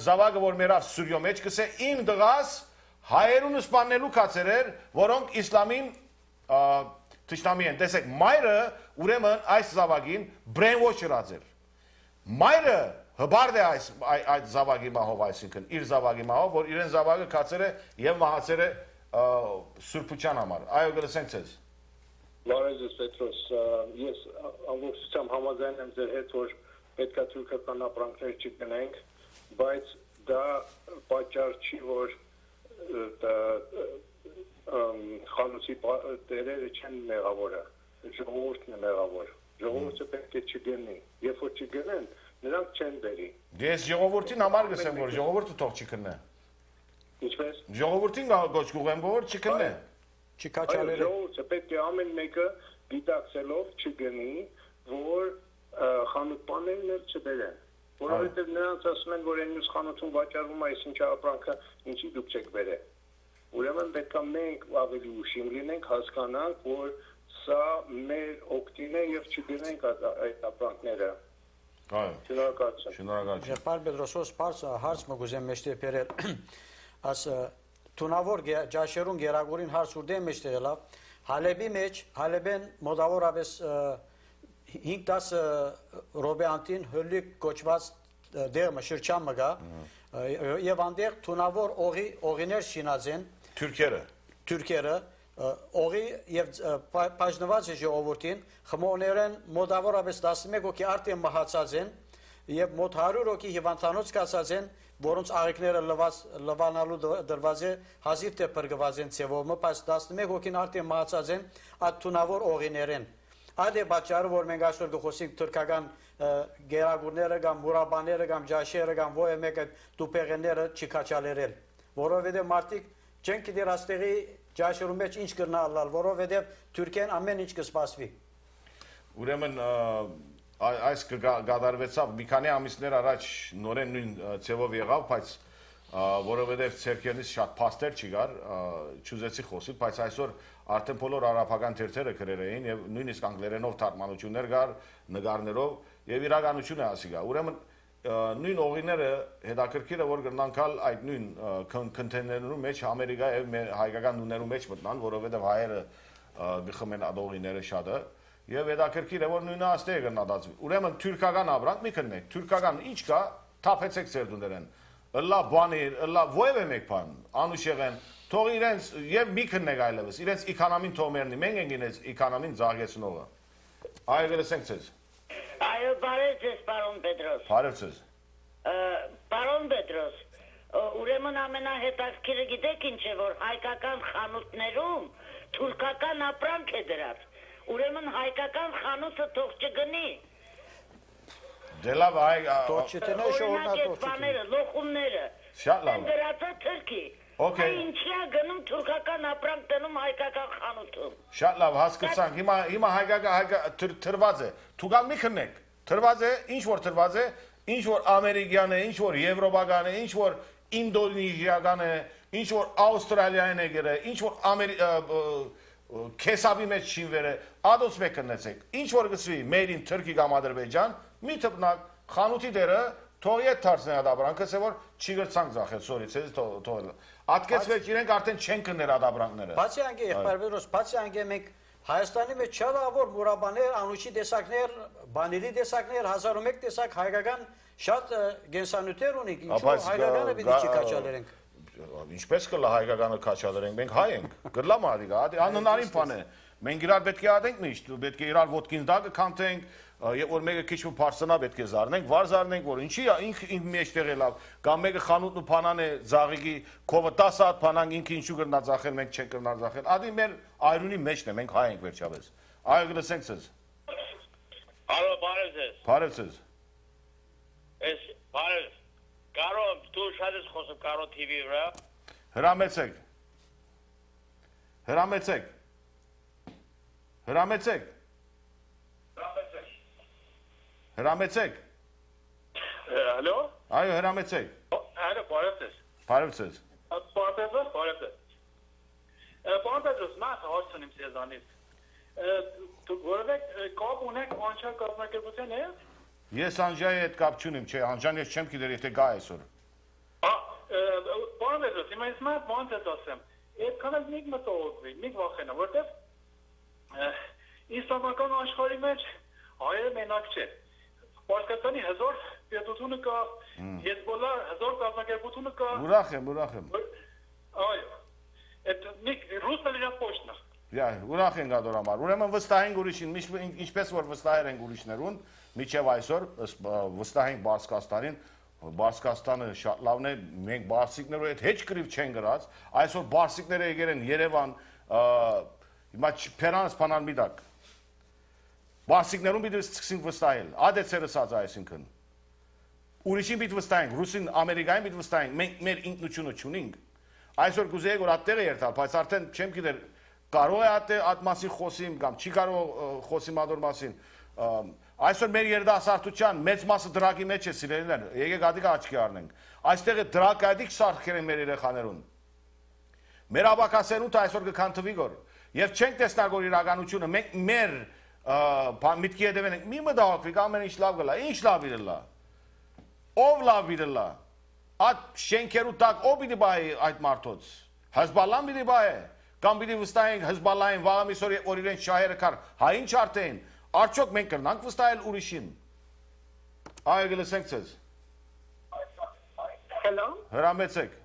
զավակը որ մերավ Սուրիո մեջ կսե իմ դղաս հայերուն սպանելու կացերեր, որոնք իսլամին թշնամի են։ Տեսեք, մայրը ուրեմն այս զավակին brainwash ըրած էր։ Մայրը հբարդ է այդ զավակի մահով, այսինքն իր զավակի մահով, որ իրեն զավակը կացեր է եւ մահացել է սուրբության համար։ Այո, գլսենք ցեզ։ Բարև ձեզ Պետրոս, ես ամբողջությամբ համաձայն եմ ձեր հետ, որ պետք է թուրքական ապրանքներ չգնենք, բայց դա պատճառ չի, որ խանութի տերերը չեն մեղավորը, ժողովուրդն է մեղավոր, ժողովուրդը պետք է չգնի, երբ որ չգնեն, նրանք չեն բերի։ Ես ժողովրդին համար գսեմ, որ ժողովուրդը թող չքննե։ Ինչպես։ Ժողովրդին գոչ կուղեմ, որ չքննե։ Չքաչալերը։ Ժողովուրդը պետք է ամեն մեկը դիտակցելով չգնի, որ խանութ-պաններն էլ չբերեն։ Որովհետև նրանց ասում են, որ այն մյուս խանութում վաճառվում է այսինչ ապրանքը, ինչի դուք չեք բերել։ Ուրեմն պետք է մենք ավելի ուշիմ լինենք, հասկանանք, որ սա մեր օգտին է եւ չգնենք այդ ապրանքները։ Այո։ Շնորհակալություն։ Շնորհակալություն։ Եղբայր Պետրոսոս պարզ հարց մգուզեմ մեջտեղ բերել։ Աս թունավոր ջաշերուն գերագորին հարց ուրդե մեջտեղ ելավ, Հալեբի մեջ, Հալեբեն մոտավորապես 5-10 ռոբեանտին հլիկ կոչված դեղմը շրջան մգա եւ անդեղ թունավոր օղիներ շինած են Թուրքերը օղի եւ բաժնված է ժողովրդին խմողներեն մոտավորապես 11 հոգի արդեն մահացած են եւ մոտ 100 հոգի հիվանդանոց կացած են որոնց աղիքները լվանալու դրված է հազիվ թե փրկված են ցևոմը բայց 11 հոգին արդեն մահացած են այդ թունավոր օղիներեն Այդ է պատճառը, որ մենք այսօր գխոսենք թուրքական գերագուրները կամ մուրաբաները կամ ջաշերը կամ ո մեկը տուպեղենները չքաչալերել, որովհետև մարդիկ չեն գիտեր աստեղի ջաշերու մեջ ինչ կրնալալ, որովհետև Թուրքիան ամեն ինչ կսպասվի։ Ուրեմն այս կգադարվեցավ մի քանի ամիսներ առաջ նորեն նույն ցևով եղավ, բայց որովհետև ցերկերից շատ փաստեր չկար, չուզեցի խոսել, բայց այսօր արդեն բոլոր արաբական թերթերը գրել էին եւ նույնիսկ անգլերենով թարգմանություններ կար, նկարներով եւ իրականություն է ասի գա։ Ուրեմն նույն օղիները հետաքրքիր է որ կրնանքալ այդ նույն քոնտեյներներու մեջ Ամերիկա եւ հայկական նուներու մեջ մտնան, որովհետեւ հայերը գխմեն այդ օղիները շատը եւ հետաքրքիր է որ նույնը աստեղ կնադածվի։ Ուրեմն թուրքական ապրանք մի քննեք, թուրքական ինչ կա, թափեցեք ծերդուներեն։ Ըլլա բանիր, ըլլա ո՞և է մեկ բան, անուշեղեն, թող իրենց եւ մի քննեք այլևս, իրենց իքանամին թողմերնի, մենք ենք իրենց իքանամին զարգեցնողը։ Այո, գլսենք ցեզ։ Այո, բարև ձեզ, պարոն Պետրոս։ Բարև ձեզ։ Պարոն Պետրոս, ուրեմն ամենահետաքրքիրը գիտեք ինչ է, որ հայկական խանութներում թուրքական ապրանք է դրած։ Ուրեմն հայկական խանութը թող չգնի։ Դե լավ, բաները, լոխումները։ Շատ լավ։ Դրածա Թուրքի։ Okay. Ինչի՞ գնում թուրքական ապրանք տնում հայկական խանութում։ Շատ լավ, հասկացանք։ Հիմա հայկական թրված է։ Թուգալ մի քննեք։ Թրված է, ինչ որ թրված է, ինչ որ ամերիկյան է, ինչ որ եվրոպական է, ինչ որ ինդոնեզիական է, ինչ որ ավստրալիան է գերը, ինչ որ քեսաբի մեջ շինվեր է, ադոց մեկ կնեցեք։ Ինչ որ գծվի made in Turkey կամ Ադրբեջան, մի թփնակ խանութի դերը թող ետ դարձնի այդ ապրանքը, ասե որ չի գրցանք ձախել, sorry, ցեզ թողել։ Ատկեցվեք իրենք արդեն չեն կներ այդ ապրանքները։ Բացի անգե եղբայրոս, բացի անգե մենք Հայաստանի մեջ շատ ավոր մուրաբաներ, անուշի տեսակներ, բաների տեսակներ, 1001 տեսակ հայկական շատ գենսանյութեր ունենք, ինչու հայկականը պիտի չքաչալերենք։ Ինչպես կլա հայկականը քաչալերենք, մենք հայ ենք, գլա մարդիկ, անհնարին բան է։ Մենք իրար պետք է ադենք միշտ, պետք է իրար ոտքին դակը քանթենք, եւ որ մեկը քիչ ու փարսնա պետք է զարնենք, վար զարնենք, որ ինչի ինք մեջտեղ է լավ, կամ մեկը խանութն ու փանան է զաղիգի քովը 10 հատ փանանք ինքը ինչու կրնա ծախել, մենք չենք կրնա ծախել։ Ադի մեր այրունի մեջն է, մենք հայ ենք վերջապես։ Այո, գլսենք ցեզ։ Ալո, բարև ձեզ։ Բարև ձեզ։ Ես բարև։ Կարո դու շատ ես խոսում Կարո TV-ի վրա։ Հրամեցեք։ Հրամեցեք։ Հրամեցեք։ Հրամեցեք։ Ալո։ Այո, հրամեցեք։ Ալո, բարև ձեզ։ Բարև ձեզ։ Բարև ձեզ։ Բարև ձեզ, մաս հարցնեմ ձեզանից։ Դուք որևէ կապ ունեք անչափ կազմակերպության հետ։ Ես անջայի հետ կապ չունեմ, չէ, անջան ես չեմ գիտեր, եթե գա այսօր։ Բարև ձեզ, հիմա ես մաս ոնց ես ասեմ։ Այդքան էլ միք մտողվի, միք վախենա, որտեվ իսլամական աշխարհի մեջ հայերը մենակ չէ։ Պարսկաստանի հզոր պետությունը կա, Հեզբոլլա հզոր կազմակերպությունը կա։ Ուրախ եմ։ Այո։ Այդ միք ռուսները շատ փոշնա։ Յա, ուրախ ենք ադոր համար։ Ուրեմն վստահենք ուրիշին, ինչպես որ վստահեր ենք ուրիշներուն, միջև այսօր վստահ ենք Բարսկաստանին, Բարսկաստանը շատ լավն է, մենք բարսիկներով հետ հեչ կրիվ չեն գրած, այսօր բարսիկները եկել են Երևան, հիմա փերանս փանան մի դակ։ Բարսիկներուն պիտի սկսենք վստահել, ադեցերը սած այսինքն։ Ուրիշին պիտի վստահենք, ռուսին, ամերիկային պիտի վստահենք, մենք մեր ինքնությունը չունենք։ Այսօր կուզեի որ ատտեղը երթալ, բայց արդեն չեմ գիտեր կարող է այդ մասին խոսիմ կամ չի կարող խոսիմ ադոր մասին։ Այսօր մեր երիտասարդության մեծ մասը դրակի մեջ է սիրելիներ, եկեք ադիք աչքի առնենք։ Այստեղ է դրակ ադիք սարքել են մեր երեխաներուն։ Մեր աբակասերունը այսօր կքանթվի գոր։ Եվ չենք տեսնա որ իրականությունը մենք մեր միտքի հետևեն ենք, մի մտահոգվի ամեն ինչ լավ գլա, ինչ լավ իրելա։ Ով լավ իրելա։ Այդ շենքերու տակ ով պիտի բայ այդ մարդոց։ Հեզբալլան պիտի բայ։ կամ պիտի վստահենք Հեզբալլային վաղը միսօր որ իրեն շահերը կար, հա ինչ արդեն, արդյոք մենք կրնանք վստահել ուրիշին։ Այո, գլսենք ձեզ։ Hello։ Հրամեցեք։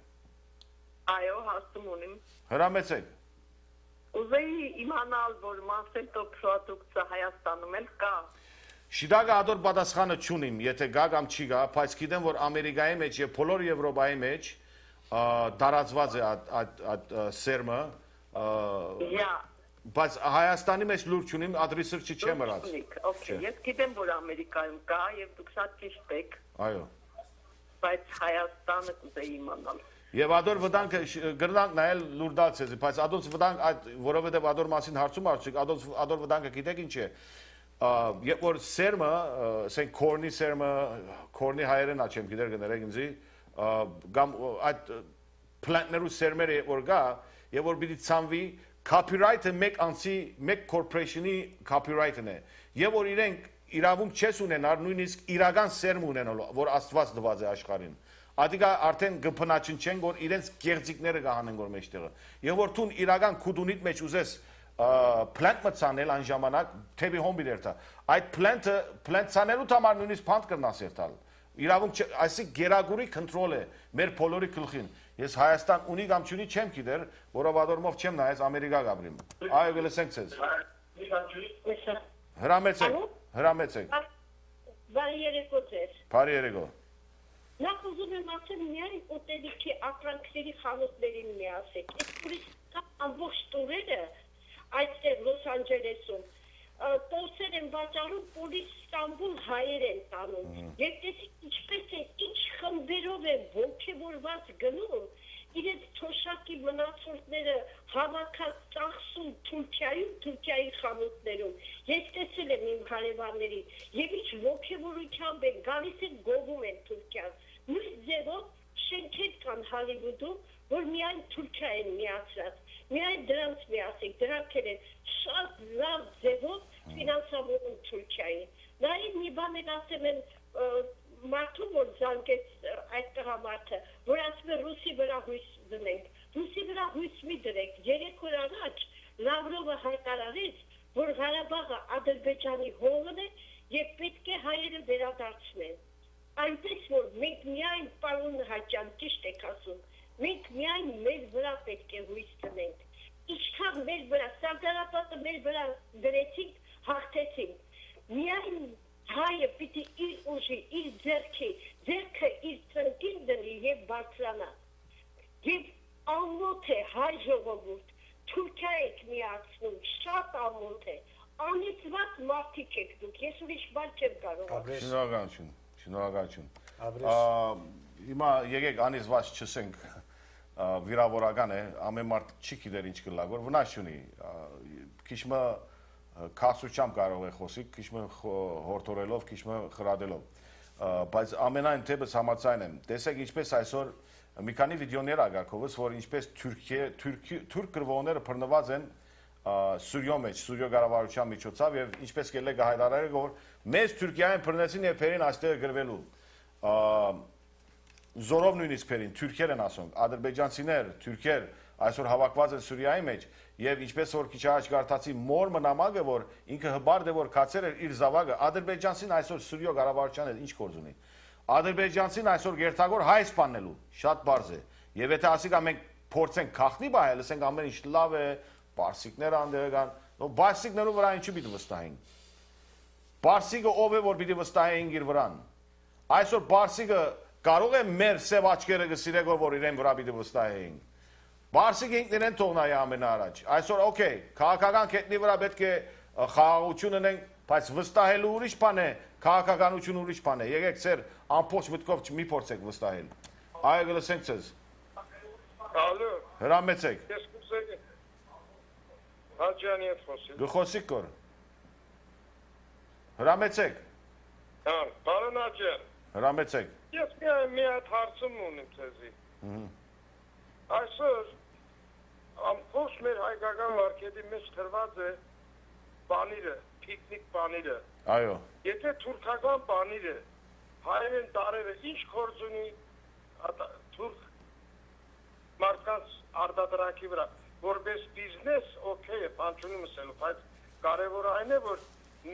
Այո, հաստում ունիմ։ Հրամեցեք։ Ուզեի իմանալ, որ Monsanto պրոդուկտը Հայաստանում էլ կա։ Շիդագը ադոր պատասխանը չունիմ, եթե գա կամ չի գա, բայց գիտեմ, որ Ամերիկայի մեջ եւ բոլոր Եվրոպայի մեջ դարածված է այդ սերմը, բայց Հայաստանի մեջ լուր չունիմ, ադրիսրճի չեմ ըրած։ Okay, ես գիտեմ, որ Ամերիկայում կա եւ դուք շատ ճիշտ եք։ Այո։ Բայց Հայաստանը կուզեի իմանալ։ Եվ ադոր վտանգը գրնանք նայել լուր դալցեզի, բայց ադոց վտանգ այդ որովհետեւ ադոր մասին հարցում արեցիք, ադոր վտանգը գիտեք ինչ է։ Երբ որ սերմը, ասենք կորնի սերմը, կորնի հայերեն աչեմ գիտեր գներեք ինձի, կամ այդ պլանտներու սերմերը որ գա, եւ որ պիտի ցանվի, copyright-ը մեկ անցի, մեկ corporation-ի copyright-ն է։ Եվ որ իրենք իրավունք չես ունենար նույնիսկ իրական սերմ ունենալու, որ Աստված տված է աշխարհին։ Ադիգա արդեն գփնաչնչեն, որ իրենց գեղձիկները կհանեն որ մեջտեղը։ Եվ որ թուն իրական քուդունիտ մեջ ուզես plant մցանել այն ժամանակ թեբի հոմբիր երթա։ Այդ plant ցանելու համար նույնիսկ փանդ կրնաս երթալ։ Իրավունք այսի գերագուրի կոնտրոլ է մեր բոլորի գլխին։ Ես Հայաստան ունի կամ չունի չեմ գիտեր, որով ադորմով չեմ նայած Ամերիկա գաբրիմ։ Այո, գլսենք ցեզ։ Հրամեցեք։ Բարի երեկո ձեզ։ Բարի երեկո։ Նախ ուզում եմ ասել միայն ուտելիքի ապրանքների խանութներին միասեք։ Այս տուրիստական ամբողջ տուրերը այստեղ Լոս Անջելեսում տորսեր են վաճառում պոլիս Ստամբուլ հայեր են տանում։ Եվ տեսիք ինչպես է, ինչ խմբերով են ոգևորված գնում, իրենց թոշակի մնացորդները հավաքած ծախսում Թուրքիայի խանութներում։ Ես տեսել եմ իմ հարևանների, եւ ինչ ոգևորությամբ են գալիս են գովում են Թուրքիան։ Նույն ձևով շենքեր կան Հոլիվուդում, որ միայն Թուրքիա են միացրած։ Միայն դրանց միասեք, դրանք են շատ լավ ձևով ֆինանսավորում Թուրքիային։ Նաև մի բան են ասեմ են մարդու, որ զանգեց այդ տղամարդը, որ ասում է ռուսի վրա հույս դնենք։ Ռուսի վրա հույս մի դրեք։ 3 օր առաջ Լավրովը հայտարարեց, որ Ղարաբաղը Ադրբեջանի հողն է եւ պետք է հայերը վերադարձնեն։ Այնպես որ մենք միայն պարոն Հաճան ճիշտ եք ասում, մենք միայն մեր վրա պետք է հույս դնենք։ Ինչքան մեր վրա Սարդարապետը մեր վրա դրեցինք, հաղթեցինք։ Միայն հայը պիտի իր ուժի, իր ձեռքը իր ծնկին դնի եւ բարձրանա։ Եվ ամոթ է հայ ժողովուրդ, Թուրքիա եք միացնում, շատ ամոթ է։ Անիծված մարդիկ եք դուք, ես ուրիշ բան չեմ կարող։ Շնորհակալություն։ Հիմա եկեք անիծված չսենք վիրավորական է, ամեն մարդ չի գիտեր ինչ կլա, որ վնաս չունի։ Քիչմը քասուչամ կարող է խոսի, քիչմը հորթորելով, քիչմը խրադելով։ Բայց ամենայն դեպս համաձայն եմ։ Տեսեք ինչպես այսօր մի քանի վիդեոներ ագարքովս, որ ինչպես թուրք գրողները բռնված են Սուրիո մեջ, Սուրիո կառավարության միջոցով եւ ինչպես կելե գահայտարարել որ մեծ Թուրքիային բռնեցին եւ փերին այստեղ գրվելու զորով նույնիսկ փերին թուրքեր են ասում ադրբեջանցիներ թուրքեր այսօր հավաքված են Սուրիայի մեջ եւ ինչպես որ քիչ առաջ գարտացի մոր մնամակը որ ինքը հբարդ է որ կացեր էր իր զավակը ադրբեջանցին այսօր Սուրիո կառավարության հետ ինչ գործ ունի ադրբեջանցին այսօր գերտագոր հայ սպանելու շատ բարձ է եւ եթե ասիկա մենք փորձենք քախնի բայել ասենք ամեն ինչ լավ է Պարսիկներ անդեր կան, բարսիկներու վրա ինչու պիտի վստահենք։ Բարսիկը ով է որ պիտի վստահենք իր վրան։ Այսօր բարսիկը կարող է մեր սև աչքերը գսիրեք որ իրեն վրա պիտի վստահենք։ Բարսիկը ինքներեն թողնայի ամենաառաջ։ Այսօր օքեյ, քաղաքական կետնի վրա պետք է խաղաղություն ունենք, բայց վստահելու ուրիշ բան է, քաղաքականություն ուրիշ բան է։ Եկեք ծեր ամբողջ մտքով մի փորձեք վստահել։ Այո, գլսենք ձեզ։ Ալո։ Հրամեցեք։ Ես կուզեի Հաջանի հետ խոսի։ Գխոսիկ կոր։ Հրամեցեք։ Հա, պարոն Հաջան։ Հրամեցեք։ Ես մի հատ հարցում ունեմ ձեզի։ Այսօր ամբողջ մեր հայկական վարկերի մեջ դրված է բանիրը, պիկնիկ բանիրը։ Այո։ Եթե թուրքական բանիրը հայերեն տարերը ինչ գործ ունի թուրք մարդկանց արտադրակի վրա։ որպես բիզնես օքեյ է, բան չունի մսելու, բայց կարևորը այն է, որ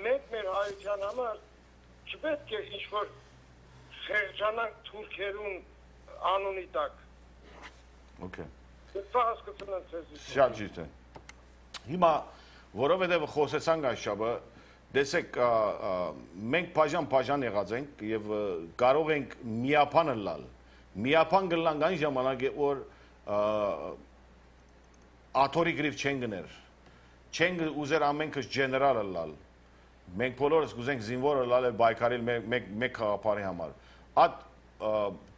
մենք մեր հայության համար չպետք է ինչ-որ խեղճանանք թուրքերուն անունի տակ։ Okay. Դա հասկացան ցեզի։ Շատ ճիշտ է։ Հիմա որովհետև խոսեցանք այս շաբը, տեսեք, մենք բաժան եղած ենք եւ կարող ենք միապան լալ։ Միապան գլանք այն ժամանակ, որ աթորի գրիվ չեն գներ։ Չեն ուզեր ամենքս ջեներալը լալ։ Մենք բոլորս կուզենք զինվորը լալ եւ բայկարել մեկ խաղապարի համար։ Այդ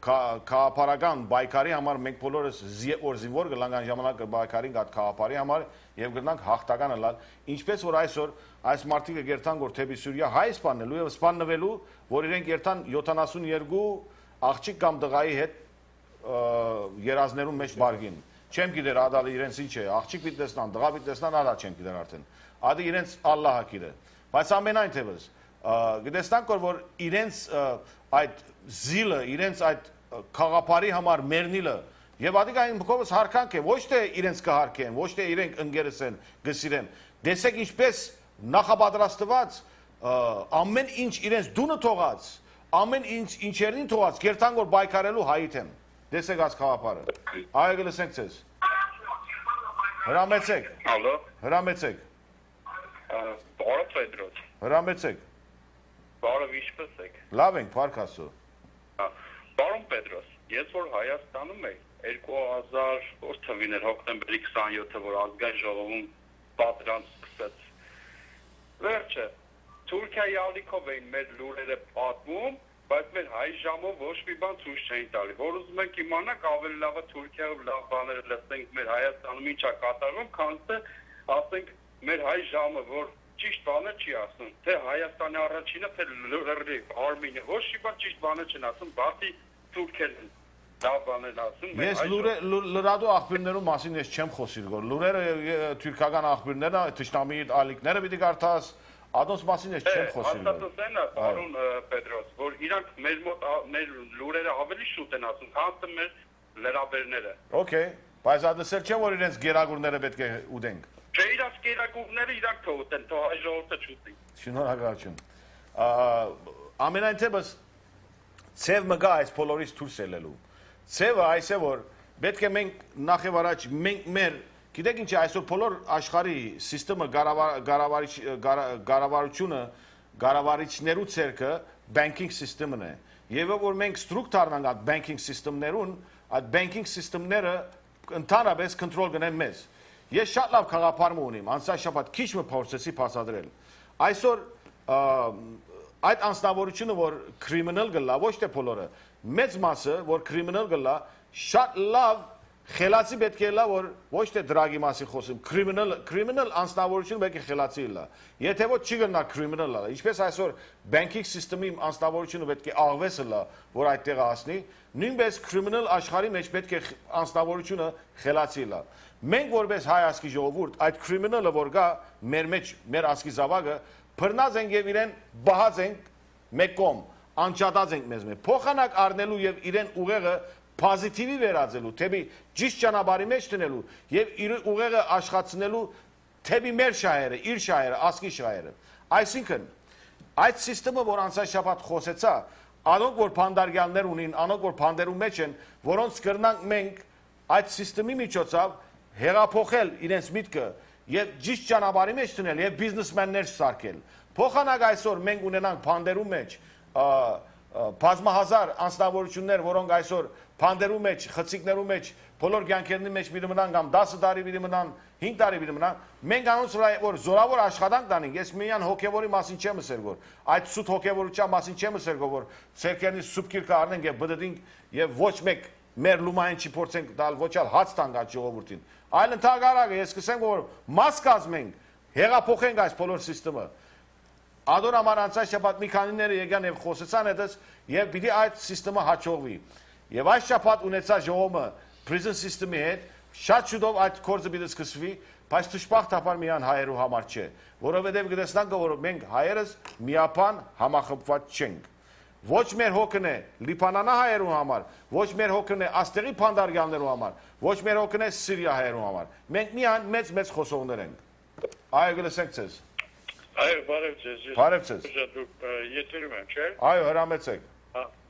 քաղաքական բայկարի համար մենք բոլորս որ զինվոր գլանք այն ժամանակ բայկարին այդ քաղաքարի համար եւ գտնանք հաղթական լալ ինչպես որ այսօր այս մարտիկը գերտան որ թեպի Սուրիա հայ սպանելու եւ սպաննվելու որ իրենք երթան 72 աղջիկ կամ տղայի հետ երազներում մեջ բարգին չեմ գիտեր ադալը իրենց ինչ է աղջիկ պիտի տեսնան տղա պիտի տեսնան ադա չեմ գիտեր արդեն ադի իրենց Ալլահը գիտե բայց ամենայն թեւս գտեսնանք որ իրենց այդ զիլը իրենց այդ խաղապարի համար մերնիլը եւ ադիգ այն բկովս հարկանք է ոչ թե իրենց կհարկեն ոչ թե իրենք ընկերս են գսիրեն դեսեք ինչպես նախապատրաստված ամեն ինչ իրենց դունը թողած ամեն ինչ ինչերին թողած գերտան որ բայկարելու հայիթեն դեսեք այս խաղապարը այո գլսենք ցեզ հրամեցեք ալո հրամեցեք բարով Պետրոս հրամեցեք բարով ինչպես եք լավ ենք փառք Աստծո Պարոն Պետրոս, ես որ Հայաստանում եմ 2000 թվին էր հոկտեմբերի 27-ը, որ ազգային ժողովում պատրանք սկսեց։ Վերջը, Թուրքիայի ալիքով էին մեր լուրերը պատմում, բայց մեր հայ ժամով ոչ մի բան ցույց չէին տալի։ Որ ուզում ենք իմանանք ավելի լավը Թուրքիայով լավ բաներ լսենք մեր Հայաստանում ինչա կատարվում, քան թե ասենք մեր հայ ժամը, որ ճիշտ բաներ չի ասում, թե Հայաստանի առաջինը, թե Արմենիա, ոչ մի բան ճիշտ բաներ չեն ասում, բացի թուրքերն լավ բաներ ասում։ Ես լրատու աղբյուրներու մասին ես չեմ խոսիր, որ լուրերը թուրքական աղբյուրները, թշնամի ալիքները պիտի կարդաս, ադոնց մասին ես չեմ խոսիր։ Հաստատություն է, պարոն Պետրոս, որ իրանք մեր մոտ մեր լուրերը ավելի շուտ են ասում, քան մեր լրաբերները։ Okay, բայց ադսել չէ որ իրենց գերագուրները պետք է ուտենք։ Չէ, իրանք գերագուրները իրանք թողեն, թող հայ ժողովուրդը չուտի։ Շնորհակալություն։ Ամենայն թեպս ցև մգա այս բոլորից դուրս ելելու։ Ցևը այս է որ պետք է մենք նախ եւ առաջ մենք մեր գիտեք ինչ է այսօր բոլոր աշխարհի կառավարությունը կառավարիչներու ցերկը banking system-ն է։ Եվ որ մենք ստրուկտուրնանք այդ banking system-ներուն, այդ banking system-ները ընդհանրապես control կնեն մեզ։ Ես շատ լավ խաղապարում ունիմ, անցած շաբաթ քիչ մը փորձեցի փաստադրել։ Այսօր այդ անձնավորությունը, որ criminal գլա, ոչ թե բոլորը, մեծ մասը, որ criminal գլա, շատ լավ խելացի պետք է լա, որ ոչ թե դրագի մասին խոսում, criminal անձնավորությունը պետք է խելացի լա։ Եթե ոչ չի գնա criminal լա, ինչպես այսօր banking system-ի անձնավորությունը պետք է աղվեսը լա, որ այդտեղ հասնի, նույնպես criminal աշխարհի մեջ պետք է անձնավորությունը խելացի լա։ Մենք որպես հայ ազգի ժողովուրդ այդ criminal-ը որ գա մեր մեջ մեր ազգի զավակը բռնած ենք եւ իրեն բահած ենք մեկ կողմ անջատած ենք մեզ մեջ փոխանակ առնելու եւ իրեն ուղեղը պոզիտիվի վերածելու թեպի ճիշտ ճանապարհի մեջ դնելու եւ իր ուղեղը աշխատացնելու թեպի մեր շահերը իր շահերը ազգի շահերը այսինքն այդ համակարգը որ անցած շաբաթ խոսեցա անոնք որ փանդարգյալներ ունին անոնք որ փանդերու մեջ են որոնց կրնանք մենք այդ համակարգի միջոցով հեղափոխել իրենց միտքը եւ ճիշտ ճանապարհի մեջ դնել եւ բիզնեսմեններ սարքել փոխանակ այսօր մենք ունենանք փանդերու մեջ բազմահազար անձնավորություններ որոնք այսօր փանդերու մեջ խցիկներու մեջ բոլոր կյանքերնի մեջ մի մնան կամ 10 տարի մի մնան 5 տարի մի մնան մենք անոնց որ զորավոր աշխատանք տանենք ես միան հոգեվորի մասին չեմ ասել որ այդ սուտ հոգեվորության մասին չեմ ասել որ ցերկերնի սուպկիրքը առնենք եւ բդդինք եւ ոչ մեկ մեր լումային չի փորձենք տալ ոչ ալ հաց տանք այդ ժողովրդին այլ ընդհանրակը ես կսեմ որ մաս կազմենք հեղափոխենք այս բոլոր համակարգը ադորամար անցած շաբաթ մի քանիները եկան եւ խոսեցան այդպես եւ պիտի այդ համակարգը հաջողվի եւ այս շաբաթ ունեցա ժողովը prison system-ի հետ շատ շուտով այդ կորձը պիտի սկսվի բայց դժբախտաբար միան հայերու համար չէ որովհետեւ գտեսնանք որ մենք հայերս միապան համախմբված չենք Ոչ մեր հոգն է լիբանանահայերու համար, ոչ մեր հոգն է աստեղի փանդարգյալներու համար, ոչ մեր հոգն է Սիրիա հայերու համար։ Մենք միայն մեծ խոսողներ ենք։ Այո, գլսենք ձեզ։ Այո, բարև ձեզ։ Բարև ձեզ։ Դուք եթերում եք, չէ՞։ Այո, հրամեցեք։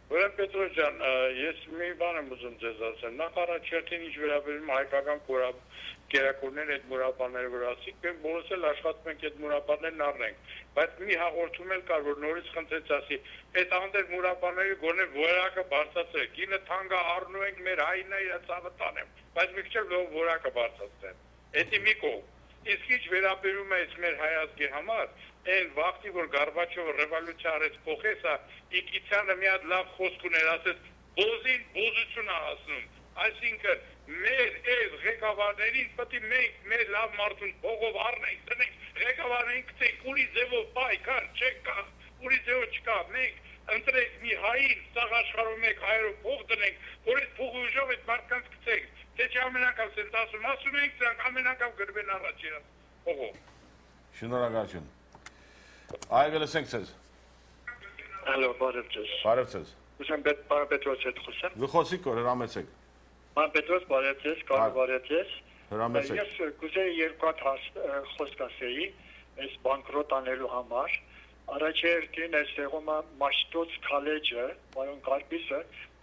Ուրեմն Պետրոս ջան, ես մի բան եմ ուզում ձեզ ասել։ Նախ առաջին ինչ վերաբերում հայկական կերակուրներ այդ մուրաբաները վրա ասիկ, մենք բոլորս էլ աշխատում ենք այդ մուրաբաներն առնենք, բայց մի հաղորդում էլ կար, որ նորից խնդրեց ասի, այդ անդեր մուրաբաների գոնե որակը բարձրացրեք, գինը թանկա առնում ենք մեր հայինը իր ցավը տանեմ, բայց մի քիչ որակը բարձրացնեն։ Էդի մի կողմ։ Իսկ ինչ վերաբերում է մեր հայազգի համար, այն վաղտի որ Գորբաչովը ռևոլյուցիա արեց փոխեսա, Իգիցյանը մի հատ լավ խոսք ուներ, ասեց, բոզին բոզություն է հասնում, այսինքն մեր այս ղեկավարներին պետք է մենք մեր լավ մարդուն փողով առնենք, դնենք, ղեկավարներին գցենք, ուրի ձևով պայքար չկա, ուրի ձևով չկա, մենք ընտրենք մի հային, սաղ աշխարհում մեկ հայերով փող դնենք, որ այդ փողի ուժով այդ մարդկանց գցենք, թե չէ ամեն անգամ սենց ասում ենք, դրանք ամեն անգամ գրվեն առաջ իրաց փողով։ Շնորհակալություն։ Այո, գլսենք ձեզ։ Ալո, բարև ձեզ։ Բարև ձեզ։ Ուսեմ պարոն Պետրոս հետ խոսեմ։ Գխոսիկ որ հրամեցեք։ Պարոն Պետրոս, բարև ձեզ, կարող բարև ձեզ։ Հրամեցեք։ Ես կուզեի երկու հատ խոսք ասեի, այս բանկրոտ անելու համար։ Առաջերտին այստեղում Մաշտոց քալեջը, պարոն Կարպիսը,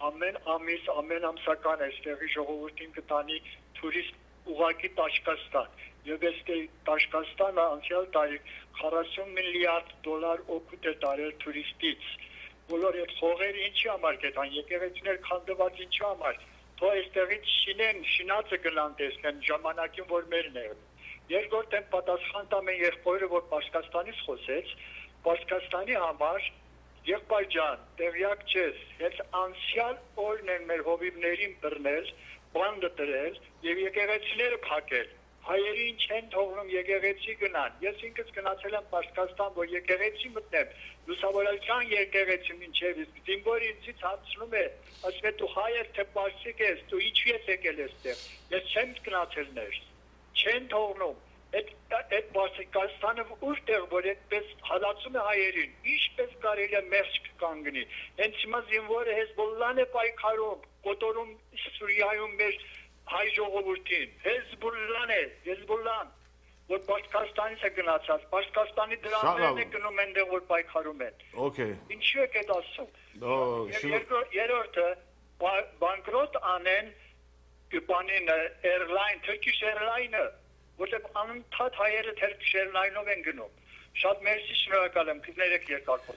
ամեն ամիս, ամեն ամսական այստեղի ժողովրդին կտանի տուրիստ ուղղակի Տաշկաստան։ Եվ այստեղ Տաշկաստանը անցյալ տարի 40 միլիարդ դոլար օգուտ է տարել տուրիստից։ Բոլոր այդ խողերը ինչի համար կետան, եկեղեցիներ քանդված ինչի համար, թող այստեղից շինեն, շինածը գնան տեսնեն, ժամանակին որ մերն է։ Երկրորդ են պատասխան տամ են եղբորը, որ Պարսկաստանից խոսեց, Պարսկաստանի համար եղբայր ջան, տեղյակ չես, հենց անցյալ օրն են մեր հովիվներին բռնել, բանդը տրել եւ եկեղեցիները փակել։ Հայերին չեն թողնում եկեղեցի գնան։ Ես ինքս գնացել եմ Պարսկաստան, որ եկեղեցի մտնեմ, լուսավորության եկեղեցի մինչև իսկ զինվորը ինձից հարցնում է, ասում է դու հայ ես թե պարսիկ ես, դու ինչու ես եկել այստեղ։ Ես չեմ գնացել ներս։ Չեն թողնում։ Այդ Պարսկաստանը ուստեղ որ այդպես հալածում է հայերին, ինչպես կարելի է մերժ կանգնի։ Հենց հիմա զինվորը Հեզբոլլան է պայքարում, կոտորում Սուրիայում մեր հայ ժողովրդին, Հեզբոլլան, որ Պարսկաստանից է գնացած, Պարսկաստանի դրաններն է գնում այնտեղ, որ պայքարում են։ Okay. Ինչու եք այդ ասում։ Երրորդը, բանկրոտ անեն բանին airline, Turkish Airline-ը, որտեղ անընդհատ հայերը Turkish Airline-ով են գնում։ Շատ մերսի, շնորհակալ եմ, քիզներեք երկար։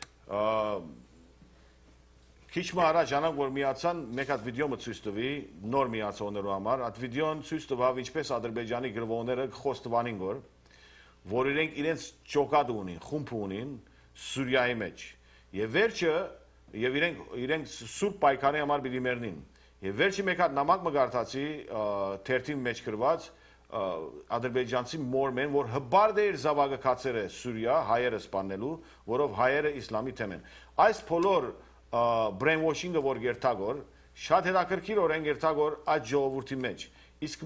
Քիչ մը առաջ անանք որ միացան, մեկ հատ վիդեո ցույց տվի նոր միացողներու համար, այդ վիդեոն ցույց տվավ ինչպես Ադրբեջանի գրողները խոստովանին որ իրենք իրենց ճոկատ ունին, խումբ ունին Սուրիայի մեջ։ Եվ վերջը եւ իրենք սուրբ պայքարի համար պիտի մեռնին։ Եվ վերջի մեկ հատ նամակ մը գարտացի թերթին մեջ գրված ադրբեջանցի մորմեն, որ հբարդ է իր զավակը կացել է Սուրիա հայերը սպանելու, որով հայերը իսլամի թեմ են։ Այս բոլոր brainwashing-ը որ գերտագոր, շատ հետաքրքիր օրեն գերտագոր այդ ժողովրդի մեջ։ Իսկ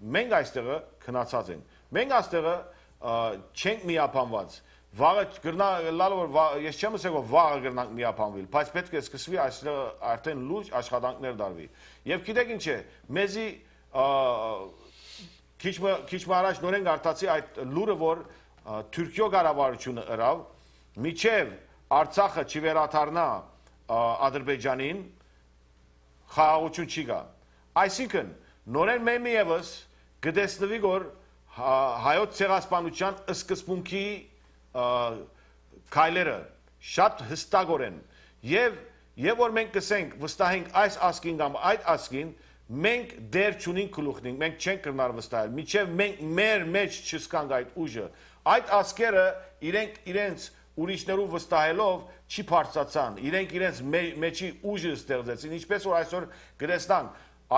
մենք այստեղը քնացած ենք։ Մենք այստեղը չենք միապանված։ Վաղը գրնալ որ ես չեմ ասել որ վաղը գրնանք միապանվել, բայց պետք է սկսվի այստեղ արդեն լուրջ աշխատանքներ դարվի։ Եվ գիտեք ինչ է, մեզի քիչ առաջ նորեն գարտացի այդ լուրը որ Թուրքիո կառավարությունը ըրավ, միջև Արցախը չվերաթարնա Ադրբեջանին խաղաղություն չի գա։ Այսինքն նորեն մեմի եւս կտեսնվի որ հայոց ցեղասպանության սկզբունքի քայլերը շատ հստակորեն եւ որ մենք կսենք վստահենք այս ասկին կամ այդ ասկին մենք դեր չունենք գլուխնենք մենք չենք կրնար վստահել միջև մենք մեր մեջ չսկանք այդ ուժը այդ ասկերը իրենց ուրիշներու վստահելով չի բարձրացան իրենք իրենց մեջի ուժը ստեղծեցին ինչպես որ այսօր գրեստան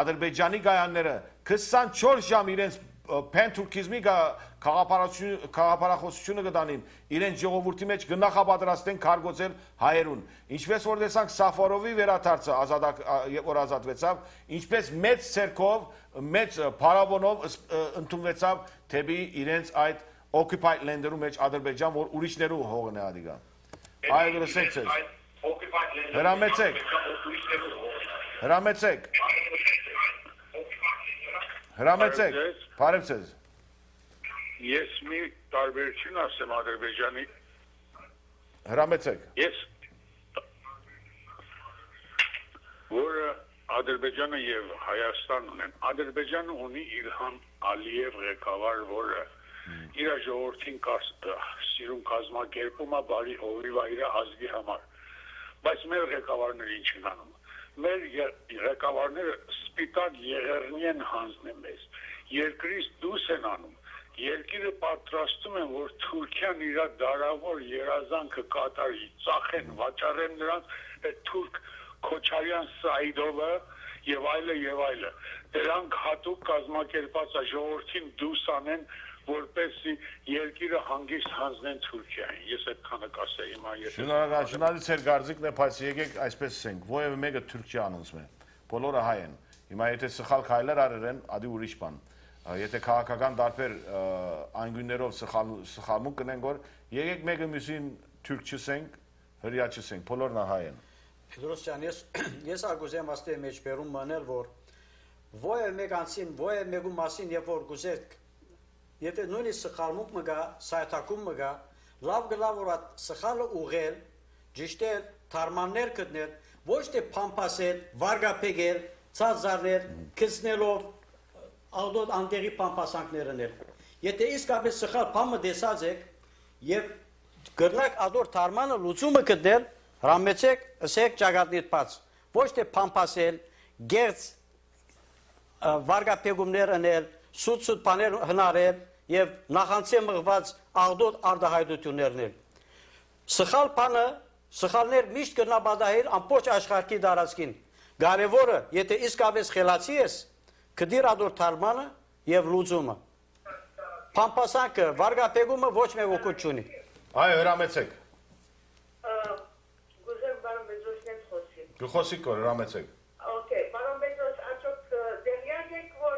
Ադրբեջանի գայանները 24 ժամ իրենց Pan-Turkism-ի քաղաքապարախոսությունը կտանին իրենց ժողովրդի մեջ գնահապատրաստեն քարգոծել հայերուն ինչպես որ տեսանք Սաֆարովի վերադարձը որ ազատվեցավ ինչպես մեծ ցերկով մեծ փարավոնով ընդունվեցավ թեպի իրենց այդ occupied land-երու մեջ Ադրբեջան որ ուրիշներու հողն է ադիգա այո գրեցեք Հրամեցեք, բարև ձեզ։ Ես մի տարբերություն ասեմ Ադրբեջանի։ Հրամեցեք։ Ես որը Ադրբեջանը եւ Հայաստանն ունեն։ Ադրբեջանը ունի Իլհամ Ալիև ղեկավար, որը իր ժողովրդին սիրուն կազմակերպում է բարի հովիվ իր ազգի համար։ Բայց մեր ղեկավարները ինչ են անում։ Մեր ղեկավարները սպիտակ եղեռնի են հանձնել մեզ։ Երկրից դուրս են անում։ Երկիրը պատրաստում են, որ Թուրքիան իր դարավոր երազանքը կատարի, ծախեն, վաճառեն նրանց այդ թուրք Քոչարյան Սայիդովը եւ այլը եւ այլը։ Դրանք հատուկ կազմակերպած ժողովրդին դուրս անեն, որպեսզի երկիրը հանգիստ հանձնեն Թուրքիային։ Ես այդքանը կասեի հիմա։ Շնորհակալություն, ձեր գարձիկն է, բայց եկեք այսպես ասենք, ովևէ մեկը թուրք չի անոնցում է։ Բոլորը հայ են։ Հիմա եթե սխալ քայլեր արեն, ադի ուրիշ բան։ Եթե քաղաքական տարբեր անգույներով սխալմունք կնենք, որ եկեք մեկը մյուսին թուրք չսենք, հրյա չսենք, բոլորն հայ են։ Փետրոս ջան, ես ագուզեմ աստե մեջբերում մանել, որ ովևէ մեկ անցին, ովևէ մեկու մասին, երբ որ գուզեք, եթե նույնիսկ սխալմունք մը գա, սայթակում մը գա, լավ գլավ որ սխալը ուղել, ճիշտել, թարմաններ գտնել, ոչ թե փամփասել, վարգապեգել, ցածարներ, քսնելով ալդոտ անտերի փամփասանքներներ։ Եթե իսկապես սխալ բամը դեսած եք եւ գտնակ ադոր թարմանը լուծումը գտնել, հրամեցեք, ասեք ճակատնիդ բաց, ոչ թե փամփասել, գերց վարգապեգումներ անել, սուտ բաներ հնարել եւ նախանցի մղված աղդոտ արդահայտություններն։ Սխալ բանը, սխալներ միշտ կնաբադահել ամբողջ աշխարհի դարածքին։ Կարևորը, եթե իսկապես խելացի ես, կդիր ադոր թարմանը եւ լուծումը։ Փամփասանքը, վարգապեգումը ոչ մեկ օգուտ չունի։ Այո, հրամեցեք։ Գուզեմ բարոն Բեզոսյանց խոսի։ Գխոսիկ կոր, հրամեցեք։ Okay, բարոն Բեզոս, արդյոք դերյակ եք, որ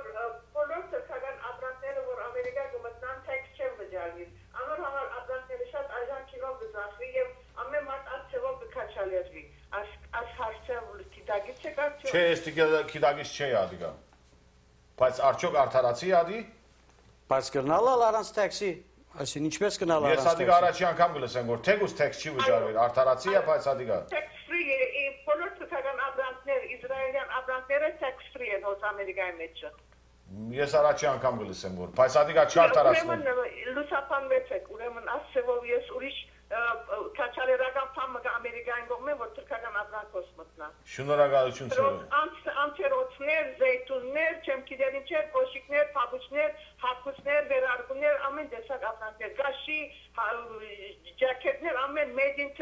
բոլոր թրքական ապրանքները, որ Ամերիկա կմտնան, թեքս չեն վճարվի։ Անոր համար ապրանքները շատ այժան կինով կզախվի եւ ամեն մարդ այդ ծևով կքաչալերվի։ Այս հարցը գիտագից եք արդյոք։ Չէ, ես գիտագից չէի ադիգա։ Բայց արդյոք արդարացի ադի։ Բայց կրնալալ առանց թեքսի, այսին ինչպես կնալ առանց թեքսի։ Ես ադիգա առաջի անգամ գլսեմ, որ թեգուս թեքս չի վճարվել, արդարացի է, բայց ադիգա։ Tax free բոլոր թրքական ապրանքներ, իսրայելյան ապրանքները tax free են հոս Ամերիկայի մեջ։ Ես առաջի անգամ գլսեմ, որ բայց ադիգա չարդարացնում։ Ուրեմն լուսապանվեցեք, ուրեմն ասեվով ես ուրիշ քաչալերական փամը Ամերիկային կողմեն, որ թրքական ապրանքոս մտնա։ Շնորհակալություն ցերո։ Անցերոցներ, զեյթուններ, չեմ գիտեր ինչեր, կոշիկներ, փապուչներ, հագուստներ, վերարկուներ, ամեն տեսակ ապրանքներ, գաշի, ջակետներ, ամեն made in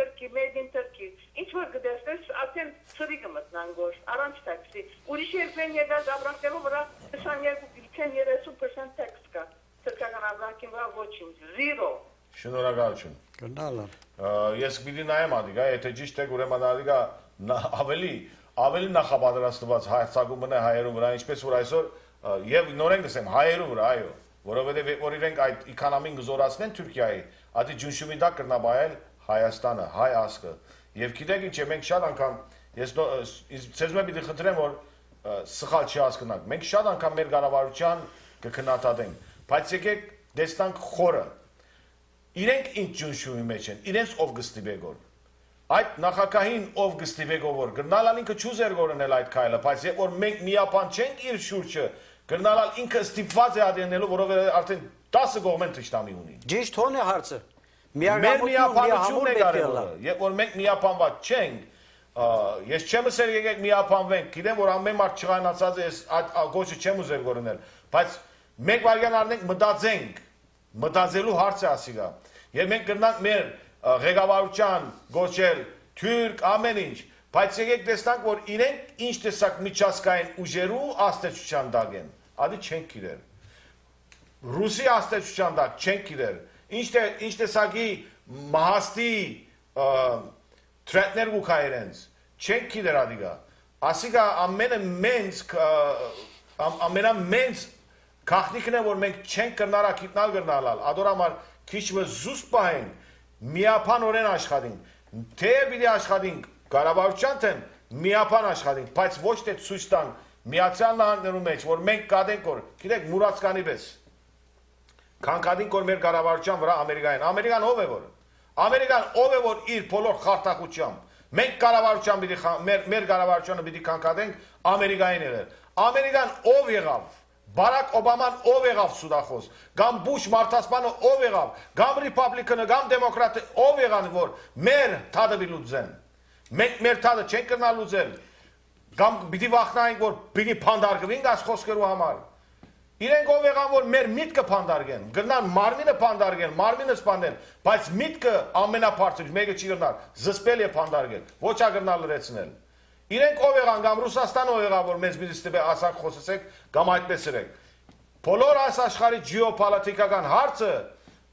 Turkey։ Ինչ որ գտեսնես, ասեն ծրի կմտնան գոր, առանց տաքսի։ Ուրիշ երկրեն եկած ապրանքներով վրա 22-30% տաքս կա։ Թրքական ապրանքին վրա ոչինչ, 0։ Շնորհակալություն։ Գնալալ։ Ես պիտի նայեմ ադիգա, եթե ճիշտ է, ուրեմն ադիգա ավելի նախապատրաստված հայցակում մնա հայերու վրա, ինչպես որ այսօր եւ նորեն գսեմ հայերու վրա, այո, որովհետեւ որ իրենք այդ էկոնոմին գզորացնեն Թուրքիայի, ադի ջունշումի դա կրնաբայել Հայաստանը, հայ ազգը։ Եվ գիտեք ինչ է, մենք շատ անգամ ես ցեզ մե պիտի խնդրեմ որ սխալ չի հասկանաք։ Մենք շատ անգամ մեր կառավարության կքննադատենք, բայց եկեք դեստանք խորը իրենք ինչ ջունշումի մեջ են, իրենց ով գստիբեգոր։ Այդ նախագահին ով գստիբեգով որ գրնալալ ինքը չուզեր գորնել այդ քայլը, բայց երբ որ մենք միապան չենք իր շուրջը, գրնալալ ինքը ստիպված է ադենելու, որովհետև արդեն 10 կողմեն թշնամի ունի։ Ճիշտ հոն է հարցը։ Միապանությունն է կարևորը։ Երբ որ մենք միապանված չենք, ես չեմ ասել եկեք միապանվենք, գիտեմ որ ամեն մարդ չղանացած է, այդ գոչը չեմ ուզեր գորնել, բայց մեկ վարյան առնենք մտածենք, մտածելու հարց է ասիգա։ Եվ մենք կրնանք մեր ղեկավարության գոչել թուրք ամեն ինչ, բայց եկեք տեսնանք որ իրենք ինչ տեսակ միջազգային ուժերու աստեցության տակ են, ադի չենք գիտեր։ Ռուսի աստեցության տակ չենք գիտեր։ Ինչ տեսակի մահաստի թրետներ ու քայրենց չենք գիտեր ադիգա։ Ասիգա ամենամենց Քաղաքնիկն է որ մենք չենք կրնարա գիտնալ գրնալալ, ադորամար քիչ մը զուստ պահենք, միապանորեն աշխատենք, թե պիտի աշխատենք կառավարության թեմ միապան աշխատենք, բայց ոչ թե ցույց տան Միացյալ Նահանգներու մեջ, որ մենք կադենք որ, գիտեք, մուրացկանի պես։ Քանքադինք որ մեր կառավարության վրա Ամերիկային։ Ամերիկան ով է որ։ Ամերիկան ով է որ իր բոլոր խարտակությամբ։ Մենք կառավարության մեր կառավարությունը պիտի քանքադենք Ամերիկային եղել։ Ամերիկան ով եղավ։ Բարակ Օբաման ով եղավ սուդախոս, կամ Բուշ մարդասպանը ով եղավ, կամ ռիպաբլիկանը, կամ դեմոկրատը ով եղան որ մեր թադը լուծեն։ Մենք մեր թադը չենք կրնա լուծել։ Կամ պիտի վախնայինք որ պիտի փանդարգվենք այս խոսքերու համար։ Իրենք ով եղան որ մեր միտքը փանդարգեն, գրնան մարմինը փանդարգեն, մարմինը սպանեն, բայց միտքը ամենաբարձր մեկը չի գրնալ զսպել եւ փանդարգել, ոչ ագրնալ լրացնել։ Իրենք ով եղան կամ Ռուսաստանը ով եղավ որ մեզ միտստե ասակ խոսեցեք կամ այդպես եք։ Բոլոր այս աշխարհի ջեոպոլիտիկական հարցը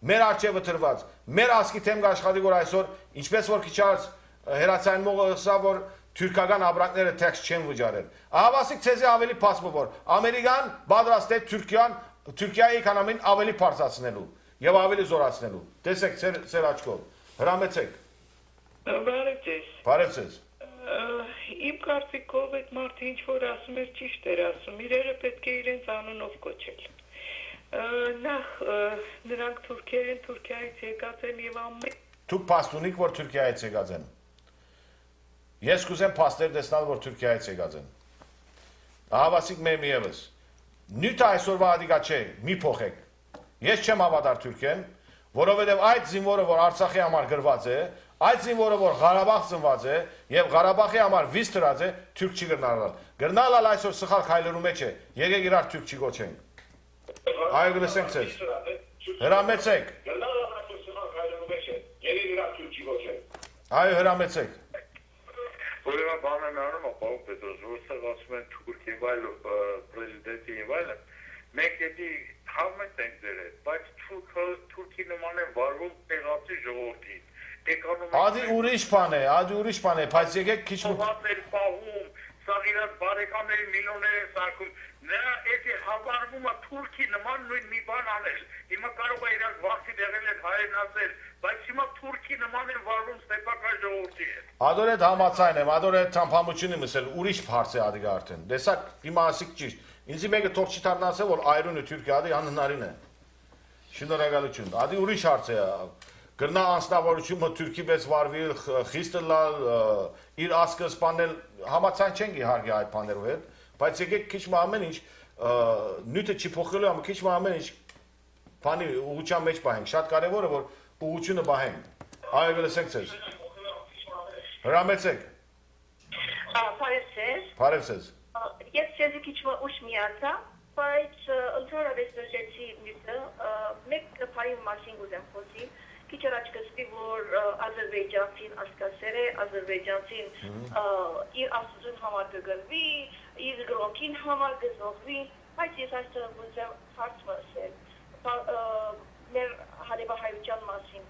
մեր արժևը դրված, մեր ասկի թեմ աշխատի որ այսօր ինչպես որ քիչած հերացայինողը ասա որ թուրքական ապրանքները տեքս չեն վճարել։ Ահավասիկ ցեզի ավելի փասմով որ Ամերիկան պատրաստ է Թուրքիայի էկոնոմին ավելի բարձրացնելու եւ ավելի զորացնելու։ Տեսեք ծեր աչքով։ Հրամեցեք։ Բարև ձեզ։ Բարև ձեզ։ Իմ կարծիքով այդ մարդը ինչ որ ասում էր ճիշտ էր ասում, իրերը պետք է իրենց անունով կոչել։ Նախ նրանք թուրքեր են, Թուրքիայից եկած են եւ ամեն Դուք փաստունիք որ Թուրքիայից եկած են։ Ես կուզեմ փաստեր տեսնել որ Թուրքիայից եկած են։ Ահավասիկ մեր միևս։ Նյութը այսօրվա ադիգա չէ, մի փոխեք։ Ես չեմ հավատար Թուրքեն, որովհետև այդ զինվորը որ Արցախի համար գրված է, այդ զինվորը որ Ղարաբաղ ծնված է եւ Ղարաբաղի համար վիզ դրած է, թուրք չի գրնալալ։ Գրնալալ այսօր սխալ քայլերու մեջ է։ Եկեք իրար թուրք չի գոչենք։ Այո գլսենք ցեզ։ Հրամեցեք։ Գրնալալ այսօր սխալ քայլերու մեջ է։ Եկեք իրար թուրք չի գոչենք։ Այո հրամեցեք։ Ուրեմն բանը նարում է պարոն Պետրոս, որտեղ ասում են Թուրք եւ այլ պրեզիդենտի եւ այլն, մենք էդի համետ ենք դեր է, բայց Թուրքի նման են վարվում տեղացի ժողովրդին։ Ադի ուրիշ բան է, բայց եկեք քիչ մոտ պահում, սաղ իրաց բարեկամների միլիոններ են սարքում, նրա էդի հավարվում է Թուրքի նման նույն մի բան անել, հիմա կարող է իրաց վախի դեղել են հայերն ասել, բայց հիմա Թուրքի նման են վարվում ստեպական ժողովրդի հետ։ Ադոր այդ համացայն եմ, ադոր այդ թամփամությունը մսել, ուրիշ հարց է ադիգա արդեն, դեսակ հիմա ասիկ ճիշտ, ինձի մեկը թող չի թարնացել, որ այրունը Թուրքիա ադի անհնարին է, շնորհակալություն, ադի ուրիշ հարց է, գրնա անձնավորությունը Թուրքի պես վարվել, խիստը լալ, իր ասկը սպանել, համացան չենք իհարկե այդ բաներով հետ, բայց եկեք քիչ ամեն ինչ նյութը չի փոխելու, ama քիչ ամեն ինչ բանի ուղղության մեջ պահենք, շատ կարևոր է որ ուղղությունը պահենք։ Այո, գլսենք ձեզ։ Հրամեցեք։ Բարև ձեզ։ Բարև ձեզ։ Ես ձեզ քիչ ուշ միացա, բայց ընդհանրապես դժեցի միտը, մեկ փայի մասին ուզեմ խոսել։ Քիչ առաջ կսպի որ Ադրբեջանցին ասկասեր է, Ադրբեջանցին իր աստուծուն համար կգրվի, իր գրոնքին համար կզողվի, բայց ես այստեղ ուզեմ հարց մսել մեր հարևանության մասին։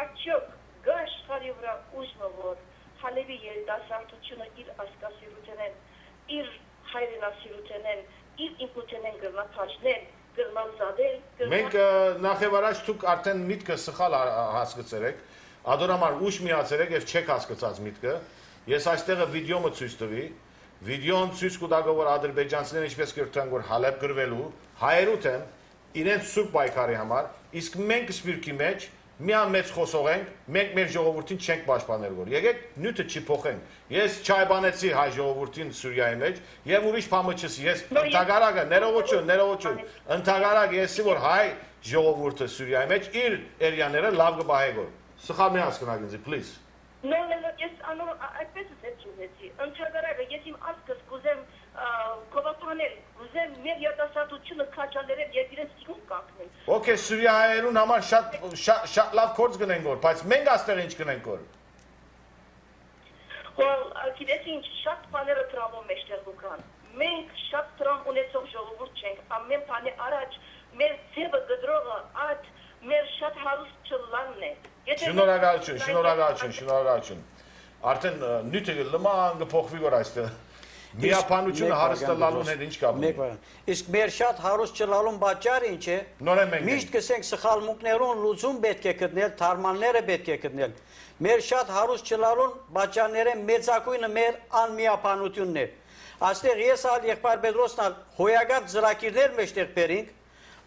Արդյոք գա աշխարհի վրա ուժը որ Հալեվի երիտասարդությունը իր ասկասիրութենեն, իր հայրենասիրութենեն, իր ինքնութենեն գրնաթաշնեն, Մենք նախև առաջ դուք արդեն միտքը սխալ հասկացել եք, ադորամար ուշ միացել եք եւ չեք հասկացած միտքը։ Ես այստեղը վիդեոմը ցույց տվի, վիդեոն ցույց կտա որ ադրբեջանցիները ինչպես կրթան որ Հալեբ գրվելու, հայերուտ են իրենց սուրբ պայքարի համար, իսկ մենք սպիրկի մեջ միան մեծ խոսող ենք, մենք մեր ժողովրդին չենք պաշտպանել որ։ Եկեք նյութը չի փոխենք։ Ես չայբանեցի հայ ժողովրդին Սուրիայի մեջ եւ ուրիշ բան չսի։ Ես ընդհանրակը ներողություն, ընդհանրակ եսի որ հայ ժողովուրդը Սուրիայի մեջ իր էրիաները լավ կբահե որ։ Սխալ մի հասկանաք ինձ, please։ No, ես այդպես եմ ճուզեցի։ Ընդհանրակը ես իմ ասկս կուզեմ կովապանել, կուզեմ մեր երիտասարդությունը քաչալերել եւ իրենց տիկուն կակնել։ Okay, Սուրիայերուն համար շատ լավ կորձ գնենք որ, բայց մենք աստեղ ինչ գնենք որ։ Well, գիտես ինչ, շատ բաները տրամում մեջտեղ կան։ Մենք շատ տրամ ունեցող ժողովուրդ չենք, ամեն բանի առաջ մեր ձևը գդրողը այդ մեր շատ հարուստ չլանն է։ Շնորհակալություն։ Արդեն նյութը լման կփոխվի որ այստեղ։ Միապանությունը հարստալալուն հետ ինչ կապ ունի։ Իսկ մեր շատ հարուստ չլալուն պատճառը ինչ է։ Միշտ կսենք սխալմունքներուն լուծում պետք է գտնել, թարմանները պետք է գտնել։ Մեր շատ հարուստ չլալուն պատճառները մեծակույնը մեր անմիապանությունն է։ Այստեղ ես ալ եղբայր Պետրոսն հոյակապ ծրագիրներ մեջտեղ բերինք,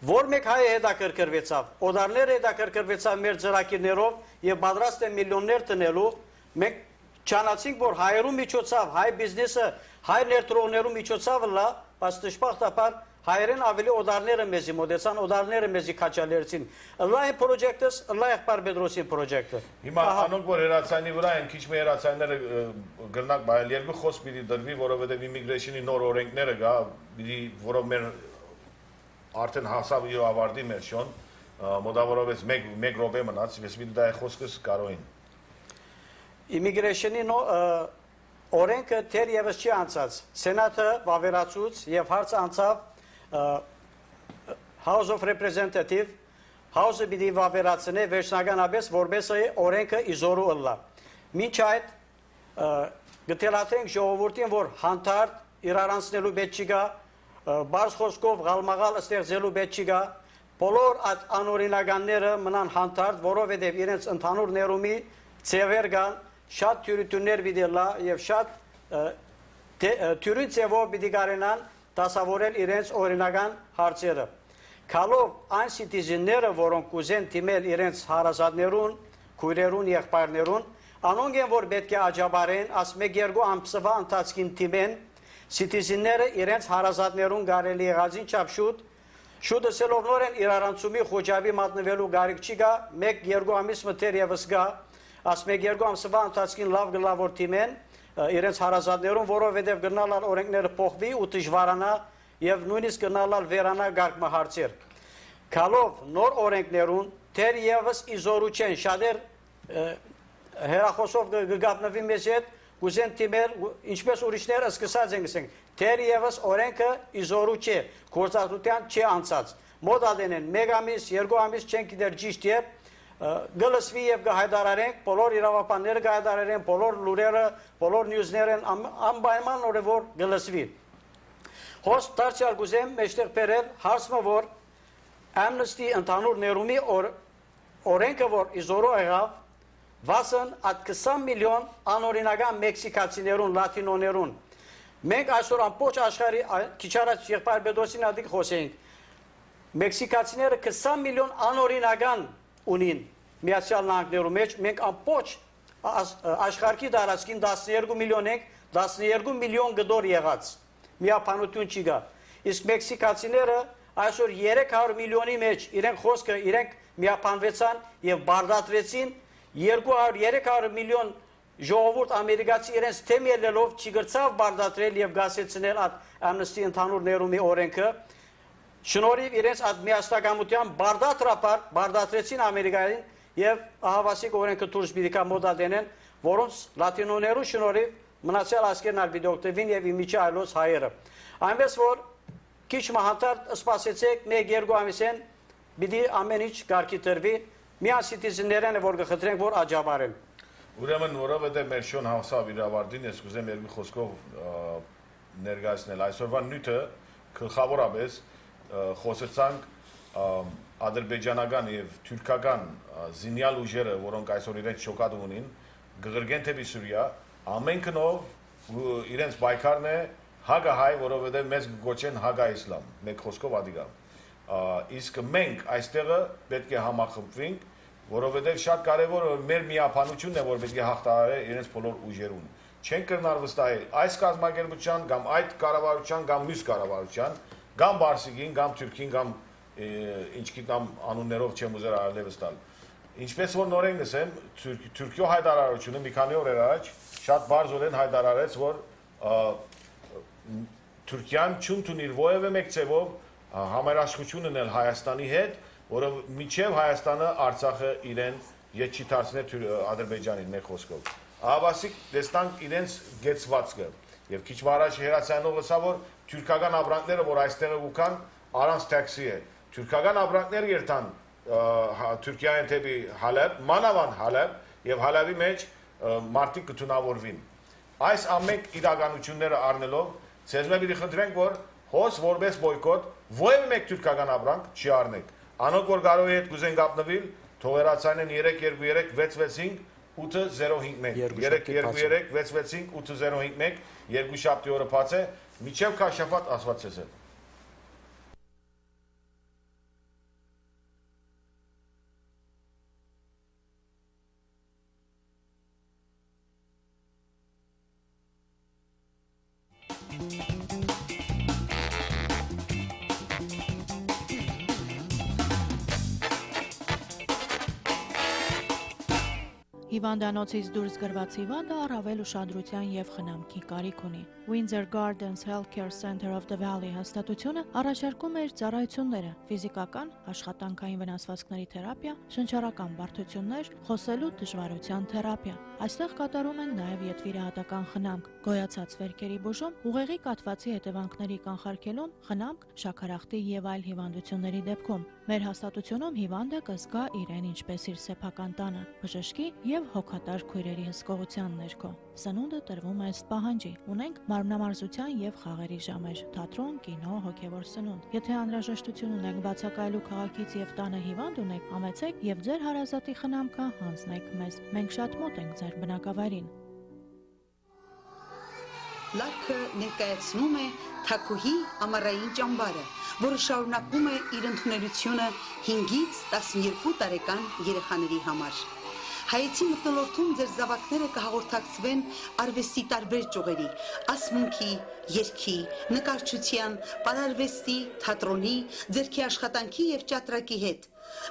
որ մեկ հայ հետաքրքրվեցավ, օդարները հետաքրքրվեցավ մեր ծրագիրներով եւ պատրաստ են միլիոններ տնելու, մենք չանացինք, որ հայերու միջոցով, հայ բիզնեսը, հայ ներդրողներու միջոցով լա, բայց դժբախտաբար հայերեն ավելի օդարները մեզի մոտեցան, օդարները մեզի քաչալերցին։ Լա այն պրոջեկտս, լա եղբայր Պետրոսի պրոջեկտը։ Հիմա անոնք որ հերացանի վրա են, քիչ մի հերացանները գրնակ բայել երկու խոսք պիտի դրվի, որովհետեւ իմիգրեյշնի նոր օրենքները գա, պիտի որով մեր արդեն հասավ իր ավարտի մեր շոն, մոտավորապես 1 րոպե մնաց, ես պիտի դա խոսքս կարողին։ Իմիգրեյշնի օրենքը թեր եւս չի անցած։ Սենատը վավերացուց եւ հարց անցավ House of Representative, House-ը պիտի վավերացնե վերջնականապես, որպեսզի օրենքը իզորու ըլլա։ Մինչ այդ գտելաթենք ժողովուրդին, որ հանդարտ իրարանցնելու պետք չի գա, բարձ խոսքով գալմաղալ ստեղծելու պետք չի գա, բոլոր այդ անօրինականները մնան հանդարտ, որովհետև իրենց ընդհանուր ներումի ձևեր կան, շատ թյուրություններ պիտի լա եւ շատ թյուրի ձևով պիտի կարենան դասավորել իրենց օրինական հարցերը։ Քալով այն սիտիզենները, որոնք կուզեն դիմել իրենց հարազատներուն, քույրերուն, եղբայրներուն, անոնք են, որ պետք է աջաբարեն, աս 1-2 ամսվա ընթացքին դիմեն, սիտիզենները իրենց հարազատներուն կարելի եղածին չափ շուտ ասելով նորեն իրարանցումի խոճապի մատնվելու գարիք չի գա, 1-2 ամիս մտեր եւս գա, աս 1-2 ամսվա ընթացքին լավ գլավոր դիմեն իրենց հարազատներուն, որովհետև գնալալ օրենքները փոխվի ու դժվարանա եւ նույնիսկ գնալալ վերանա գարկմա հարցեր։ Քալով նոր օրենքներուն թեր եւս իզորու չեն, շատեր հերախոսով գգապնվի մեզ հետ, կուզեն դիմել, ինչպես ուրիշները սկսած են գսենք, թեր եւս օրենքը իզորու չէ, գործածության չի անցած։ Մոտ ադենեն 1 ամիս, 2 ամիս չեն գիտեր ճիշտ է, գլսվի եւ գահայդարարենք, բոլոր իրավապանները գահայդարարեն, բոլոր լուրերը, բոլոր նյուզները անպայման որ գլսվի։ Հոս դարձյալ գուզեմ մեջտեղ բերել հարցը, որ Amnesty ընդհանուր ներումի օրենքը, որ իզորու եղավ, վասն այդ 20 միլիոն անօրինական մեքսիկացիներուն, լատինոներուն։ Մենք այսօր ամբողջ աշխարհի քիչ առաջ եղբայր Պետրոսին ադիկ խոսեինք, մեքսիկացիները 20 միլիոն անօրինական ունին Միացյալ Նահանգներու մեջ, մենք ամբողջ աշխարհի տարածքին 12 միլիոն ենք, 12 միլիոն գդոր եղած, միապանություն չի գա։ Իսկ մեքսիկացիները այսօր 300 միլիոնի մեջ իրենք խոսքը, իրենք միապանվեցան եւ բարդացրեցին 200-300 միլիոն ժողովուրդ ամերիկացի իրենց թեմ ելելով չգրցավ բարդացրել եւ գասեցնել այդ Amnesty ընդհանուր ներումի օրենքը, շնորհիվ իրենց այդ միաստակամության բարդացրեցին Ամերիկային եւ ահավասիկ օրենքը դուրս պիտի կա մոդադենեն, որոնց լատինոներու շնորհիվ մնացյալ ազգերն ալ պիտի օգտվին եւ իմիջի այլոց հայերը։ Այնպես որ քիչ մահանտարտ սպասեցեք 1-2 ամիսեն պիտի ամեն ինչ կարգի տրվի, միան սիտիզեններն է որ կխնդրենք որ աջաբարեն։ Ուրեմն որովհետեւ մեր շոն հասավ իր ավարտին, ես կուզեմ երկու խոսքով ներկայացնել այսօրվա նյութը գլխավորապես խոսեցանք ադրբեջանական եւ թուրքական զինյալ ուժերը, որոնք այսօր իրենց շոկատ ունին, գղրգեն թեպի Սուրիա, ամենքնով իրենց պայքարն է հագահայ, որովհետեւ մեզ գոչեն հագա-իսլամ, մեկ խոսքով ադիգա։ Իսկ մենք այստեղը պետք է համախմբվենք, որովհետեւ շատ կարեւոր է մեր միապանությունն է, որ պետք է հաղթահարե իրենց բոլոր ուժերուն։ Չեն կրնար վստահել այս կազմակերպության կամ այդ կառավարության կամ մյուս կառավարության, կամ Բարսիկին, կամ Թուրքին, կամ ինչ գիտեմ անուններով չեմ ուզեր արալևս տալ։ Ինչպես որ նորեն նսեմ, Թուրքիո հայտարարությունը մի քանի օր առաջ շատ բարձրորեն հայտարարեց, որ Թուրքիան չունի որևէ մեկ ձևով համերաշխություն ունել Հայաստանի հետ, որը միջև Հայաստանը Արցախը իրեն ետ չի դարձնել Ադրբեջանին մեկ խոսքով։ Ահավասիկ տեսանք իրենց գեցվածքը եւ քիչ առաջ հերացանով լսա որ թուրքական ապրանքները որ այստեղ ուքան առանց տաքսի է։ Թուրքական ապրանքներ երթան Թուրքիայեն թեպի Հալեբ, մանավանդ Հալեբ եւ Հալեբի մեջ մարդիկ կթունավորվին։ Այս ամեն իրականությունները առնելով, ցեզ մեպի խնդրենք, որ հոս որպես բոյկոտ ովևէ մեկ թուրքական ապրանք չի առնեք։ Անոնք որ կարող է հետ կուզեն կապնվել, թողերացանեն 323 65051 323 650 851 երկուշաբթի օրը բաց է, միջև քաշապատ ասված ցեզ հետ։ Հիվանդանոցից դուրս գրված հիվանդը առավել ուշադրության և խնամքի կարիք ունի։ Windsor Gardens Healthcare Center of the Valley հաստատությունը առաջարկում է իր ծառայությունները՝ ֆիզիկական, աշխատանքային վնասվածքների թերապիա, շնչառական բարդություններ, խոսելու դժվարության թերապիա։ Այստեղ կատարում են նաև ետվիրահատական խնամք, գոյացած վերքերի բուժում, ուղեղի կաթվածի հետևանքների կանխարգելում, խնամք, շաքարախտի և այլ հիվանդությունների դեպքում։ Մեր հաստատությունում հիվանդը կզգա իրեն ինչպես իր սեփական տանը, բժշկի և հոգատար քույրերի հսկողության ներքո։ Սնունդը տրվում է ըստ պահանջի։ Ունենք մարմնամարզության և խաղերի ժամեր, թատրոն, կինո, հոգևոր սնունդ։ Եթե անհրաժեշտություն ունեք բացակայելու քաղաքից և տանը հիվանդ ունեք, համեցեք և ձեր հարազատի խնամքը հանձնեք մեզ։ Մենք շատ մոտ ենք ձեր բնակավայրին։ Լաքը ներկայացնում է Թակուհի ամառային ճամբարը, որը շարունակում է իր ընդունելությունը 5-ից 12 տարեկան երեխաների համար։ Հայեցի մթնոլորտում ձեր զավակները կհաղորդակցվեն արվեստի տարբեր ճյուղերի, ասմունքի, երգի, նկարչության, պարարվեստի, թատրոնի, ձեռքի աշխատանքի և ճատրակի հետ։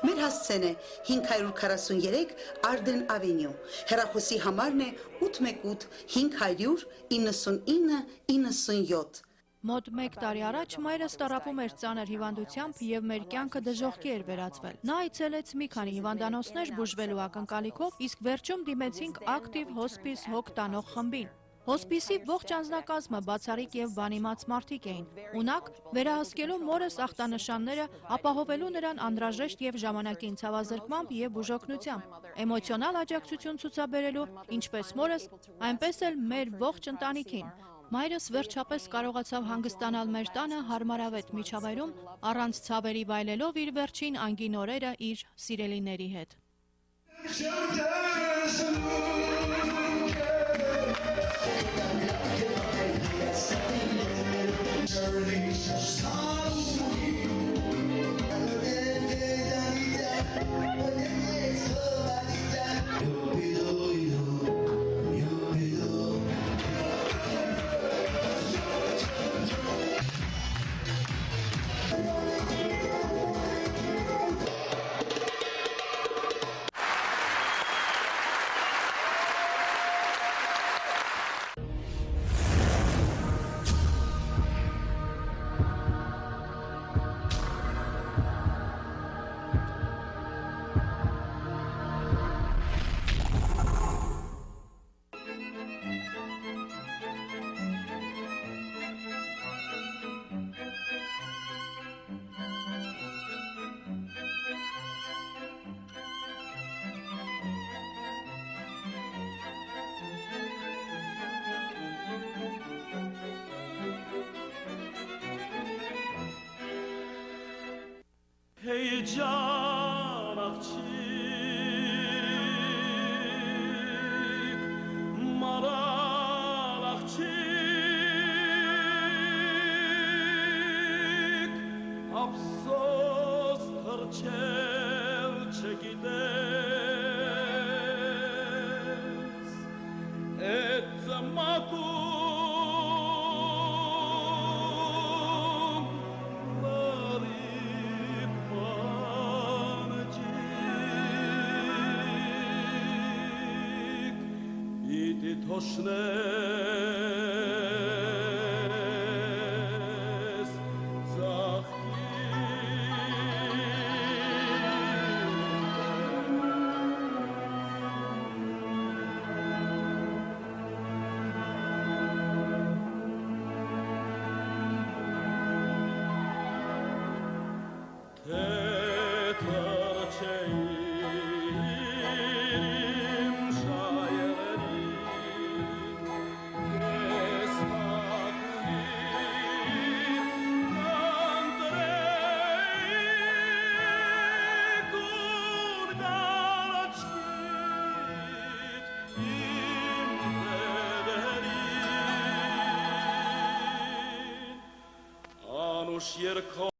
Մեր հասցեն է 543 Arden Avenue, հեռախոսի համարն է 818 500 99 97։ Մոտ 1 տարի առաջ մայրս տառապում էր ծանր հիվանդությամբ և մեր կյանքը դժոխքի էր վերածվել։ Նա այցելեց մի քանի հիվանդանոցներ բուժվելու ակնկալիքով, իսկ վերջում դիմեցինք Active Hospice հոգ տանող խմբին։ Հոսպիսի ողջ անձնակազմը բացառիկ և բանիմաց մարդիկ էին։ Ունակ վերահսկելու մորս ախտանշանները, ապահովելու նրան անհրաժեշտ և ժամանակին ցավազրկմամբ և բուժօգնությամբ, էմոցիոնալ աջակցություն ցուցաբերելու ինչպես մորս, այնպես էլ մեր ողջ ընտանիքին։ Մայրս վերջապես կարողացավ հանգստանալ մեր տանը հարմարավետ միջավայրում, առանց ցավերի վայելելով իր վերջին անգին օրերը իր սիրելիների հետ։ Hey can աղջիկ, մարալ աղջիկ, ափսոս թրջել չգիտես, էդ ծմակում թոշնես Anush yerko